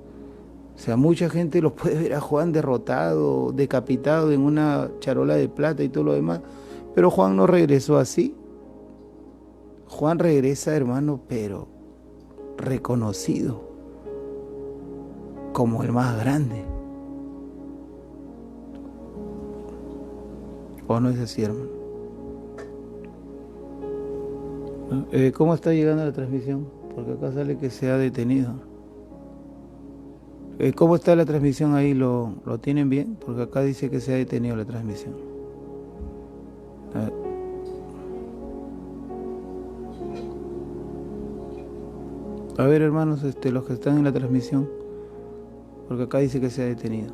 S1: O sea, mucha gente lo puede ver a Juan derrotado, decapitado en una charola de plata y todo lo demás, pero Juan no regresó así. Juan regresa, hermano, pero reconocido como el más grande. ¿O no es así, hermano? ¿Cómo está llegando la transmisión? Porque acá sale que se ha detenido. ¿Cómo está la transmisión ahí? ¿Lo tienen bien? Porque acá dice que se ha detenido la transmisión. A ver, hermanos, los que están en la transmisión, porque acá dice que se ha detenido.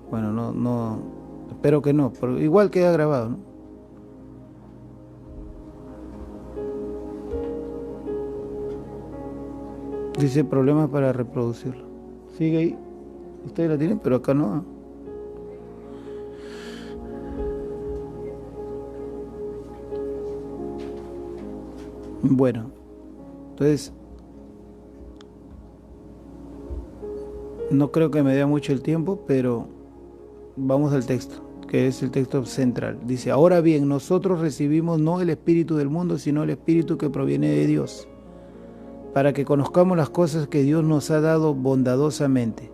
S1: Bueno, no, espero que no, pero igual queda grabado, ¿no? Dice problemas para reproducirlo. Sigue ahí. Ustedes la tienen, pero acá no. Bueno, entonces no creo que me dé mucho el tiempo, pero vamos al texto, que es el texto central. Dice, ahora bien, nosotros recibimos no el espíritu del mundo, sino el espíritu que proviene de Dios, para que conozcamos las cosas que Dios nos ha dado bondadosamente.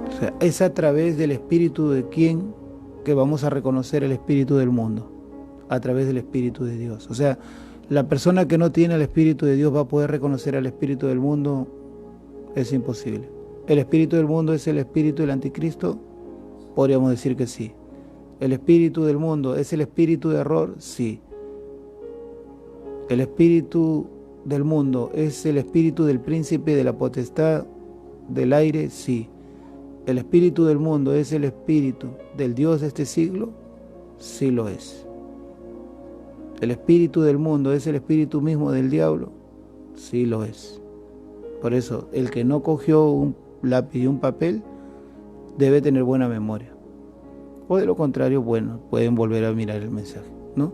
S1: O sea, es a través del espíritu de quién que vamos a reconocer el espíritu del mundo, a través del espíritu de Dios. O sea, la persona que no tiene el espíritu de Dios va a poder reconocer al espíritu del mundo, es imposible. ¿El espíritu del mundo es el espíritu del anticristo? Podríamos decir que sí. ¿El espíritu del mundo es el espíritu de error? Sí. ¿El espíritu del mundo es el espíritu del príncipe de la potestad del aire? Sí. ¿El espíritu del mundo es el espíritu del Dios de este siglo? Sí lo es. ¿El espíritu del mundo es el espíritu mismo del diablo? Sí lo es. Por eso, el que no cogió un lápiz y un papel debe tener buena memoria. O de lo contrario, bueno, pueden volver a mirar el mensaje, ¿no?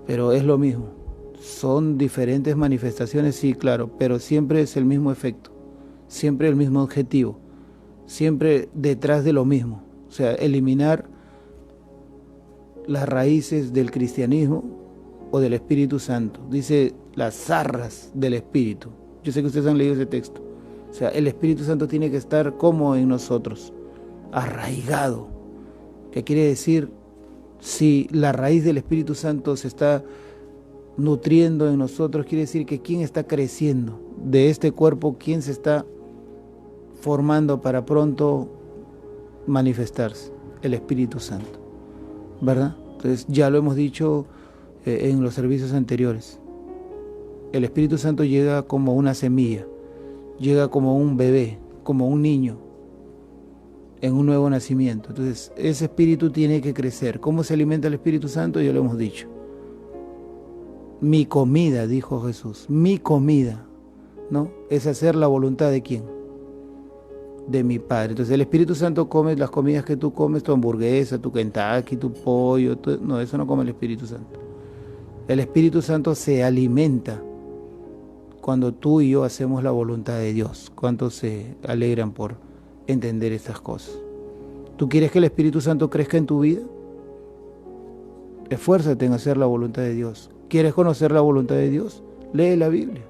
S1: Pero es lo mismo. Son diferentes manifestaciones, sí, claro, pero siempre es el mismo efecto, siempre el mismo objetivo, siempre detrás de lo mismo. O sea, eliminar las raíces del cristianismo o del Espíritu Santo. Dice las zarras del Espíritu. Yo sé que ustedes han leído ese texto. O sea, el Espíritu Santo tiene que estar como en nosotros, arraigado. ¿Qué quiere decir? Si la raíz del Espíritu Santo se está nutriendo en nosotros, quiere decir que quién está creciendo de este cuerpo, quién se está formando para pronto manifestarse, el Espíritu Santo, ¿verdad? Entonces ya lo hemos dicho en los servicios anteriores. El Espíritu Santo llega como una semilla, llega como un bebé, como un niño, en un nuevo nacimiento. Entonces ese espíritu tiene que crecer. ¿Cómo se alimenta el Espíritu Santo? Ya lo hemos dicho. Mi comida, dijo Jesús, mi comida, ¿no? Es hacer la voluntad de ¿quién? De mi Padre. Entonces el Espíritu Santo come las comidas que tú comes, tu hamburguesa, tu Kentucky, tu pollo, no, eso no come el Espíritu Santo. El Espíritu Santo se alimenta cuando tú y yo hacemos la voluntad de Dios. ¿Cuántos se alegran por entender estas cosas? ¿Tú quieres que el Espíritu Santo crezca en tu vida? Esfuérzate en hacer la voluntad de Dios. ¿Quieres conocer la voluntad de Dios? Lee la Biblia.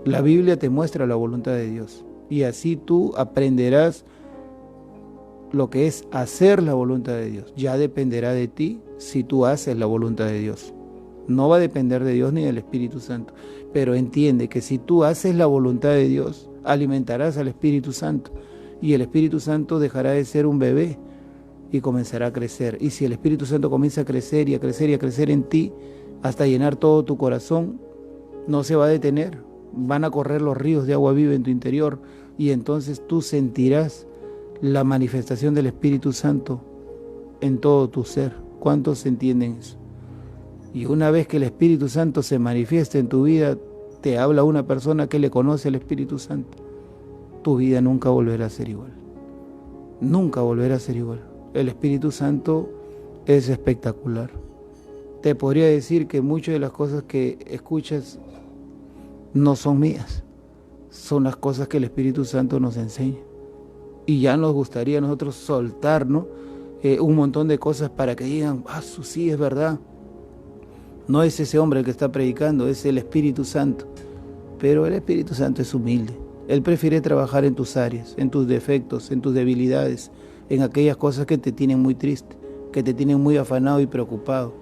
S1: La Biblia te muestra la voluntad de Dios. Y así tú aprenderás lo que es hacer la voluntad de Dios. Ya dependerá de ti si tú haces la voluntad de Dios. No va a depender de Dios ni del Espíritu Santo. Pero entiende que si tú haces la voluntad de Dios, alimentarás al Espíritu Santo. Y el Espíritu Santo dejará de ser un bebé y comenzará a crecer. Y si el Espíritu Santo comienza a crecer y a crecer y a crecer en ti, hasta llenar todo tu corazón, no se va a detener. Van a correr los ríos de agua viva en tu interior y entonces tú sentirás la manifestación del Espíritu Santo en todo tu ser. ¿Cuántos entienden eso? Y una vez que el Espíritu Santo se manifiesta en tu vida, te habla una persona que le conoce al Espíritu Santo, tu vida nunca volverá a ser igual. Nunca volverá a ser igual. El Espíritu Santo es espectacular. Te podría decir que muchas de las cosas que escuchas no son mías, son las cosas que el Espíritu Santo nos enseña. Y ya nos gustaría a nosotros soltar, ¿no? Un montón de cosas para que digan, sí, es verdad. No es ese hombre el que está predicando, es el Espíritu Santo. Pero el Espíritu Santo es humilde. Él prefiere trabajar en tus áreas, en tus defectos, en tus debilidades, en aquellas cosas que te tienen muy triste, que te tienen muy afanado y preocupado.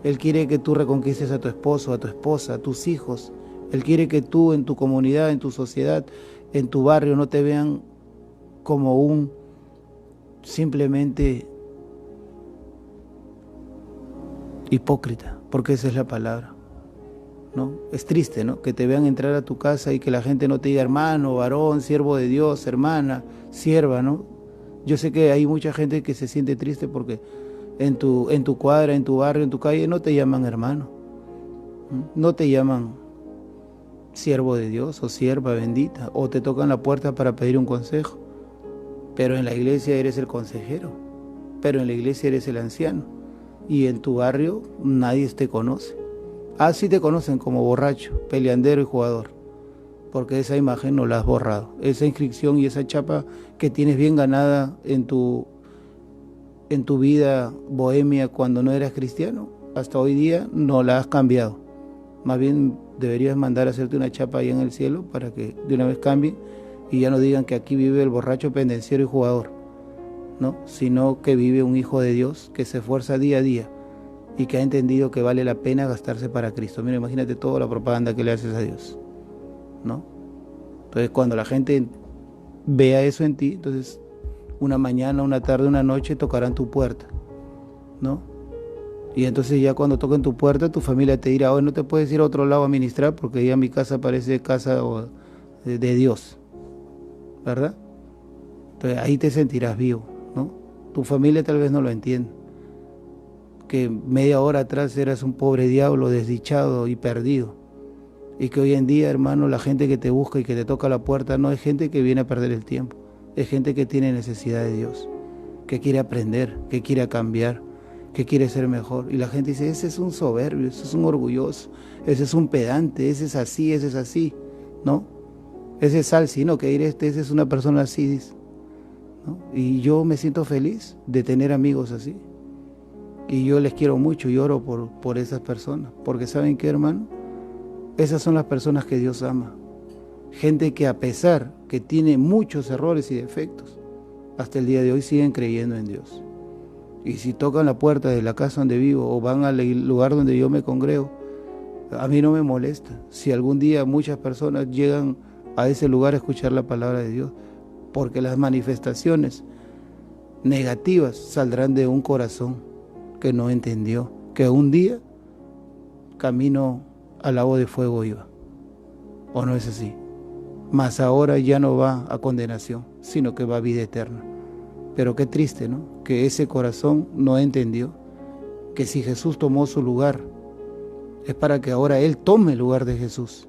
S1: Él quiere que tú reconquistes a tu esposo, a tu esposa, a tus hijos. Él quiere que tú en tu comunidad, en tu sociedad, en tu barrio no te vean como un simplemente hipócrita, porque esa es la palabra, ¿no? Es triste, ¿no? Que te vean entrar a tu casa y que la gente no te diga hermano, varón, siervo de Dios, hermana, sierva, ¿no? Yo sé que hay mucha gente que se siente triste porque en tu cuadra, en tu barrio, en tu calle no te llaman hermano, no te llaman siervo de Dios o sierva bendita, o te tocan la puerta para pedir un consejo. Pero en la iglesia eres el consejero, pero en la iglesia eres el anciano, y en tu barrio nadie te conoce. Sí te conocen como borracho, peleandero y jugador, porque esa imagen no la has borrado. Esa inscripción y esa chapa que tienes bien ganada en tu vida bohemia cuando no eras cristiano, hasta hoy día no la has cambiado. Más bien deberías mandar a hacerte una chapa ahí en el cielo para que de una vez cambie y ya no digan que aquí vive el borracho, pendenciero y jugador, ¿no? Sino que vive un hijo de Dios que se esfuerza día a día y que ha entendido que vale la pena gastarse para Cristo. Mira, imagínate toda la propaganda que le haces a Dios, ¿no? Entonces cuando la gente vea eso en ti, entonces una mañana, una tarde, una noche tocarán tu puerta, ¿no? Y entonces ya cuando toquen tu puerta, tu familia te dirá, hoy no te puedes ir a otro lado a ministrar porque ya mi casa parece casa de Dios, ¿verdad? Entonces ahí te sentirás vivo, ¿no? Tu familia tal vez no lo entiende, que media hora atrás eras un pobre diablo desdichado y perdido, y que hoy en día, hermano, la gente que te busca y que te toca la puerta no es gente que viene a perder el tiempo, es gente que tiene necesidad de Dios, que quiere aprender, que quiere cambiar, que quiere ser mejor. Y la gente dice, ese es un soberbio, ese es un orgulloso, ese es un pedante, ese es así, ¿no? Ese es salsi, ¿no? Que diré, ese es una persona así, dice, ¿no? Y yo me siento feliz de tener amigos así. Y yo les quiero mucho y oro por esas personas, porque ¿saben qué, hermano? Esas son las personas que Dios ama. Gente que a pesar que tiene muchos errores y defectos, hasta el día de hoy siguen creyendo en Dios. Y si tocan la puerta de la casa donde vivo o van al lugar donde yo me congrego, a mí no me molesta. Si algún día muchas personas llegan a ese lugar a escuchar la palabra de Dios, porque las manifestaciones negativas saldrán de un corazón que no entendió que un día camino al lago de fuego iba. ¿O no es así? Mas ahora ya no va a condenación, sino que va a vida eterna. Pero qué triste, ¿no? Que ese corazón no entendió que si Jesús tomó su lugar, es para que ahora Él tome el lugar de Jesús.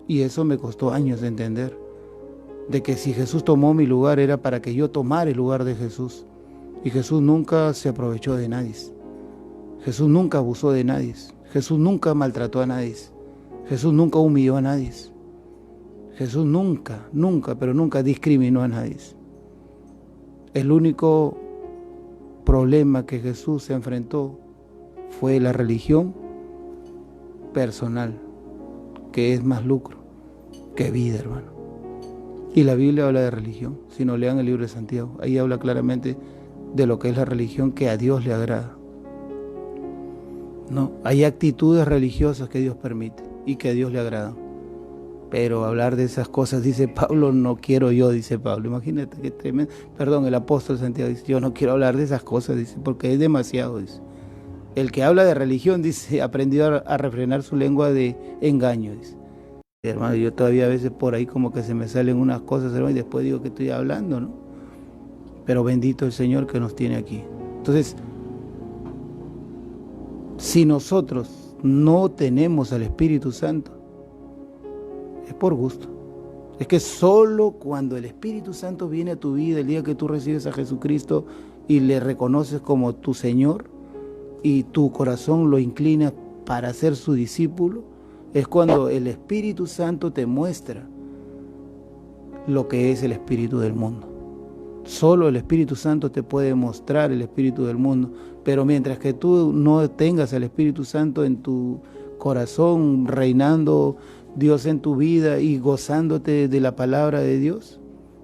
S1: Y eso me costó años de entender, de que si Jesús tomó mi lugar era para que yo tomara el lugar de Jesús. Y Jesús nunca se aprovechó de nadie. Jesús nunca abusó de nadie. Jesús nunca maltrató a nadie. Jesús nunca humilló a nadie. Jesús nunca, pero nunca discriminó a nadie. El único problema que Jesús se enfrentó fue la religión personal, que es más lucro que vida, hermano. Y la Biblia habla de religión. Si no, lean el libro de Santiago. Ahí habla claramente de lo que es la religión que a Dios le agrada. No, hay actitudes religiosas que Dios permite y que a Dios le agradan. Pero hablar de esas cosas, dice Pablo, no quiero yo, dice Pablo. Imagínate qué tremendo. Perdón, el apóstol Santiago dice, yo no quiero hablar de esas cosas, dice, porque es demasiado, dice. El que habla de religión, dice, aprendió a refrenar su lengua de engaño, dice. Hermano, yo todavía a veces por ahí como que se me salen unas cosas, hermano, y después digo que estoy hablando, ¿no? Pero bendito el Señor que nos tiene aquí. Entonces, si nosotros no tenemos al Espíritu Santo, es por gusto. Es que solo cuando el Espíritu Santo viene a tu vida, el día que tú recibes a Jesucristo y le reconoces como tu Señor y tu corazón lo inclina para ser su discípulo, es cuando el Espíritu Santo te muestra lo que es el espíritu del mundo. Solo el Espíritu Santo te puede mostrar el espíritu del mundo, pero mientras que tú no tengas al Espíritu Santo en tu corazón, reinando Dios en tu vida y gozándote de la palabra de Dios,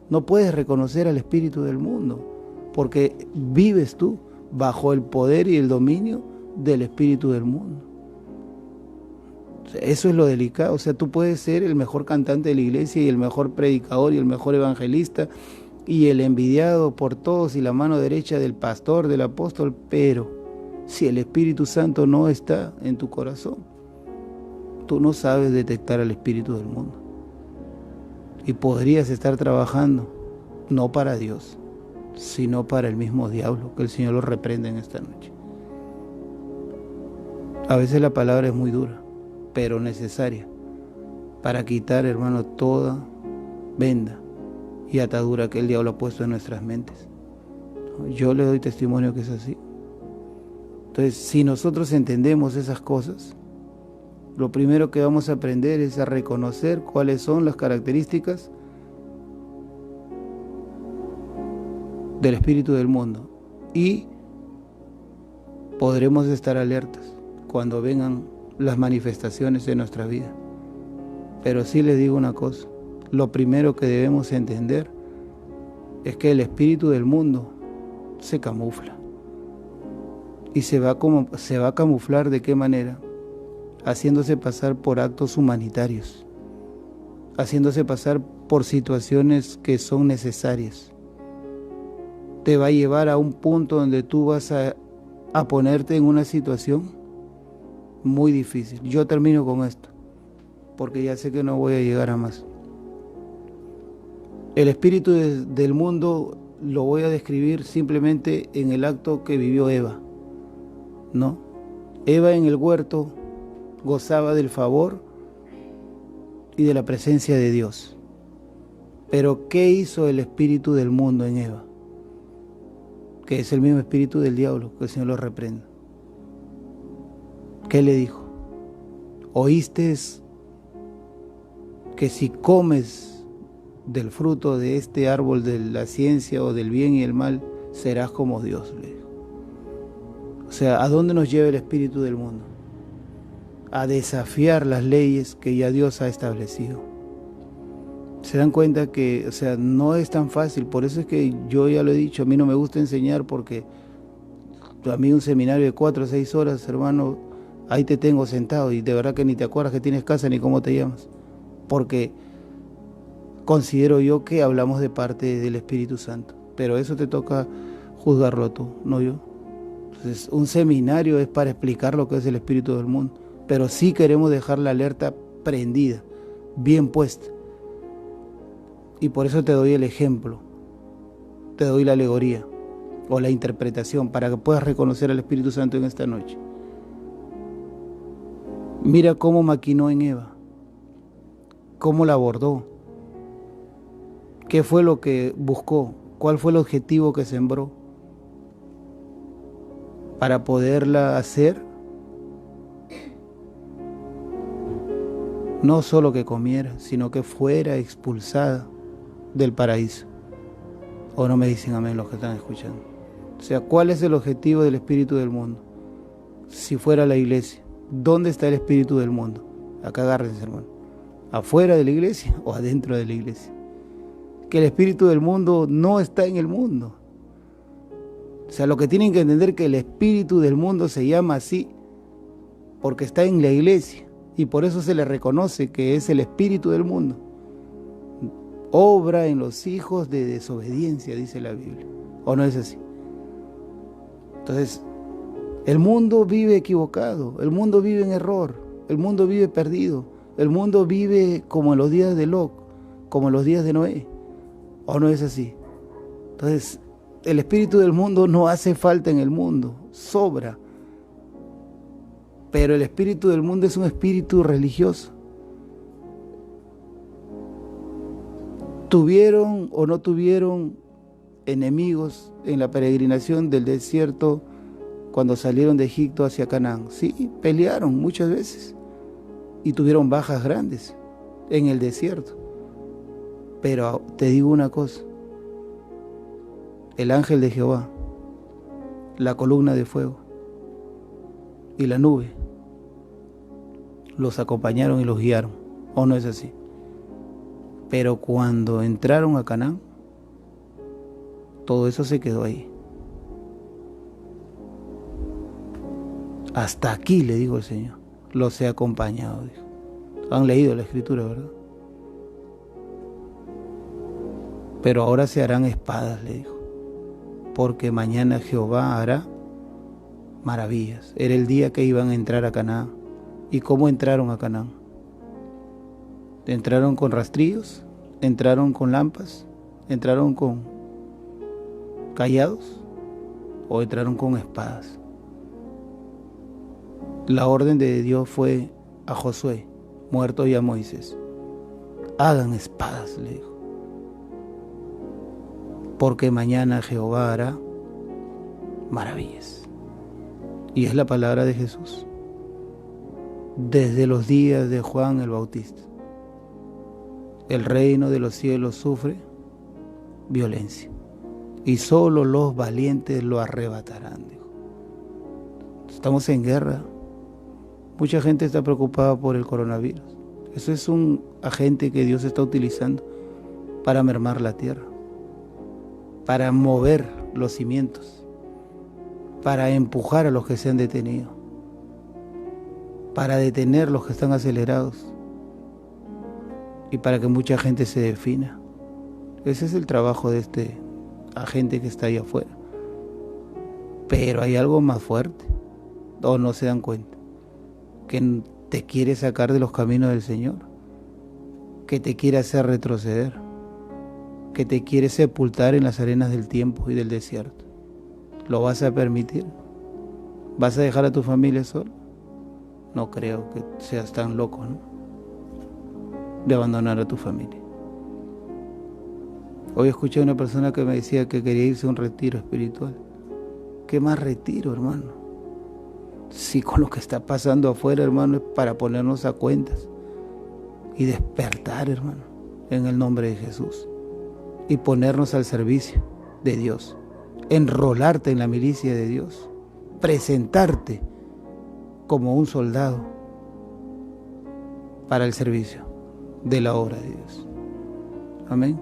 S1: no puedes reconocer al espíritu del mundo, porque vives tú bajo el poder y el dominio del espíritu del mundo. O sea, eso es lo delicado. O sea, tú puedes ser el mejor cantante de la iglesia y el mejor predicador y el mejor evangelista y el envidiado por todos y la mano derecha del pastor, del apóstol, pero si el Espíritu Santo no está en tu corazón, tú no sabes detectar al espíritu del mundo. Y podrías estar trabajando no para Dios, sino para el mismo diablo, que el Señor lo reprenda en esta noche. A veces la palabra es muy dura, pero necesaria para quitar, hermano, toda venda y atadura que el diablo ha puesto en nuestras mentes. Yo le doy testimonio que es así. Entonces, si nosotros entendemos esas cosas, lo primero que vamos a aprender es a reconocer cuáles son las características del espíritu del mundo y podremos estar alertas cuando vengan las manifestaciones de nuestra vida. Pero sí les digo una cosa, lo primero que debemos entender es que el espíritu del mundo se camufla. ¿Y se va a camuflar de qué manera? Haciéndose pasar por actos humanitarios, haciéndose pasar por situaciones que son necesarias. Te va a llevar a un punto donde tú vas a ponerte en una situación muy difícil. Yo termino con esto, porque ya sé que no voy a llegar a más. El espíritu del mundo lo voy a describir simplemente en el acto que vivió Eva, ¿no? Eva en el huerto gozaba del favor y de la presencia de Dios. Pero ¿qué hizo el espíritu del mundo en Eva? Que es el mismo espíritu del diablo, que el Señor lo reprenda. ¿Qué le dijo? ¿Oíste que si comes del fruto de este árbol de la ciencia o del bien y el mal, serás como Dios? Le dijo. O sea, ¿a dónde nos lleva el espíritu del mundo? A desafiar las leyes que ya Dios ha establecido. Se dan cuenta que, o sea, no es tan fácil. Por eso es que yo ya lo he dicho, a mí no me gusta enseñar, porque a mí un seminario de 4 o 6 horas, hermano, ahí te tengo sentado y de verdad que ni te acuerdas que tienes casa ni cómo te llamas, porque considero yo que hablamos de parte del Espíritu Santo, pero eso te toca juzgarlo tú, no yo. Entonces, un seminario es para explicar lo que es el espíritu del mundo, pero sí queremos dejar la alerta prendida, bien puesta. Y por eso te doy el ejemplo, te doy la alegoría o la interpretación para que puedas reconocer al Espíritu Santo en esta noche. Mira cómo maquinó en Eva, cómo la abordó, qué fue lo que buscó, cuál fue el objetivo que sembró para poderla hacer no solo que comiera, sino que fuera expulsada del paraíso. ¿O no me dicen amén los que están escuchando? O sea, ¿cuál es el objetivo del espíritu del mundo? Si fuera la iglesia, ¿dónde está el espíritu del mundo? Acá agárrense, hermano. ¿Afuera de la iglesia o adentro de la iglesia? Que el espíritu del mundo no está en el mundo. O sea, lo que tienen que entender es que el espíritu del mundo se llama así porque está en la iglesia y por eso se le reconoce que es el espíritu del mundo. Obra en los hijos de desobediencia, dice la Biblia. ¿O no es así? Entonces, el mundo vive equivocado, el mundo vive en error, el mundo vive perdido, el mundo vive como en los días de Lot, como en los días de Noé. ¿O no es así? Entonces, el espíritu del mundo no hace falta en el mundo, sobra. Pero el espíritu del mundo es un espíritu religioso. ¿Tuvieron o no tuvieron enemigos en la peregrinación del desierto cuando salieron de Egipto hacia Canaán? Sí, pelearon muchas veces y tuvieron bajas grandes en el desierto. Pero te digo una cosa, el ángel de Jehová, la columna de fuego y la nube los acompañaron y los guiaron. ¿O no es así? Pero cuando entraron a Canaán, todo eso se quedó ahí. Hasta aquí, le dijo el Señor, los he acompañado, dijo. Han leído la escritura, ¿verdad? Pero ahora se harán espadas, le dijo, porque mañana Jehová hará maravillas. Era el día que iban a entrar a Canaán. ¿Y cómo entraron a Canaán? ¿Entraron con rastrillos? ¿Entraron con lámparas? ¿Entraron con callados? ¿O entraron con espadas? La orden de Dios fue a Josué, muerto, y a Moisés: hagan espadas, le dijo, porque mañana Jehová hará maravillas. Y es la palabra de Jesús desde los días de Juan el Bautista. El reino de los cielos sufre violencia y solo los valientes lo arrebatarán, dijo. Estamos en guerra. Mucha gente está preocupada por el coronavirus. Eso es un agente que Dios está utilizando para mermar la tierra, para mover los cimientos, para empujar a los que se han detenido, para detener los que están acelerados y para que mucha gente se defina. Ese es el trabajo de este agente que está ahí afuera. Pero hay algo más fuerte, o no se dan cuenta, que te quiere sacar de los caminos del Señor, que te quiere hacer retroceder, que te quiere sepultar en las arenas del tiempo y del desierto. ¿Lo vas a permitir? ¿Vas a dejar a tu familia sola? No creo que seas tan loco, ¿no?, de abandonar a tu familia. Hoy escuché a una persona que me decía que quería irse a un retiro espiritual. ¿Qué más retiro, hermano? Si con lo que está pasando afuera, hermano, es para ponernos a cuentas y despertar, hermano, en el nombre de Jesús, y ponernos al servicio de Dios, enrolarte en la milicia de Dios, presentarte como un soldado para el servicio de la obra de Dios. Amén.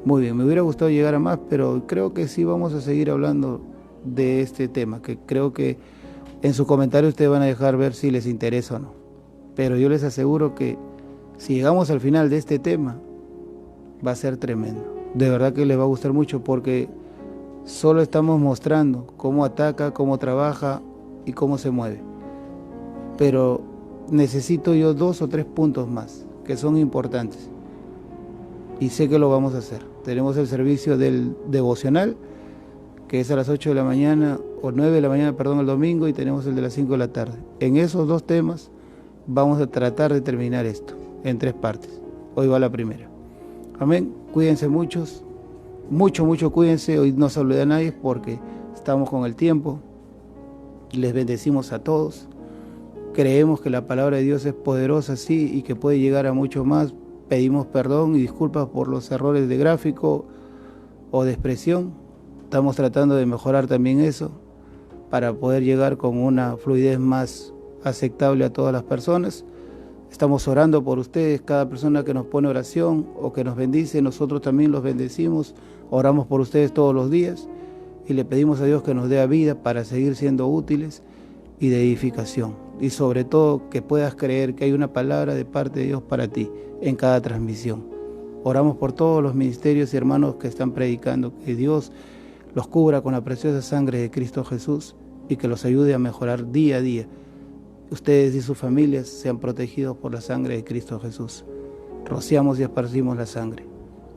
S1: Muy bien, me hubiera gustado llegar a más, pero creo que sí vamos a seguir hablando de este tema, que creo que en sus comentarios ustedes van a dejar ver si les interesa o no. Pero yo les aseguro que si llegamos al final de este tema, va a ser tremendo. De verdad que les va a gustar mucho, porque Solo estamos mostrando cómo ataca, cómo trabaja y cómo se mueve. Pero necesito yo 2 o 3 puntos más que son importantes. Y sé que lo vamos a hacer. Tenemos el servicio del devocional, que es a las 8 de la mañana, o 9 de la mañana, perdón, el domingo, y tenemos el de las 5 de la tarde. En esos 2 temas vamos a tratar de terminar esto, en 3 partes. Hoy va la primera. Amén. Cuídense mucho, cuídense. Hoy no saludé a nadie porque estamos con el tiempo. Les bendecimos a todos. Creemos que la palabra de Dios es poderosa, sí, y que puede llegar a mucho más. Pedimos perdón y disculpas por los errores de gráfico o de expresión. Estamos tratando de mejorar también eso para poder llegar con una fluidez más aceptable a todas las personas. Estamos orando por ustedes, cada persona que nos pone oración o que nos bendice, nosotros también los bendecimos. Oramos por ustedes todos los días y le pedimos a Dios que nos dé vida para seguir siendo útiles y de edificación. Y sobre todo que puedas creer que hay una palabra de parte de Dios para ti en cada transmisión. Oramos por todos los ministerios y hermanos que están predicando, que Dios los cubra con la preciosa sangre de Cristo Jesús y que los ayude a mejorar día a día. Ustedes y sus familias sean protegidos por la sangre de Cristo Jesús. Rociamos y esparcimos la sangre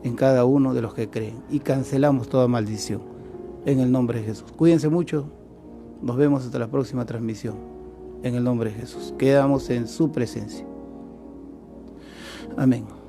S1: en cada uno de los que creen y cancelamos toda maldición en el nombre de Jesús. Cuídense mucho. Nos vemos hasta la próxima transmisión. En el nombre de Jesús. Quedamos en su presencia. Amén.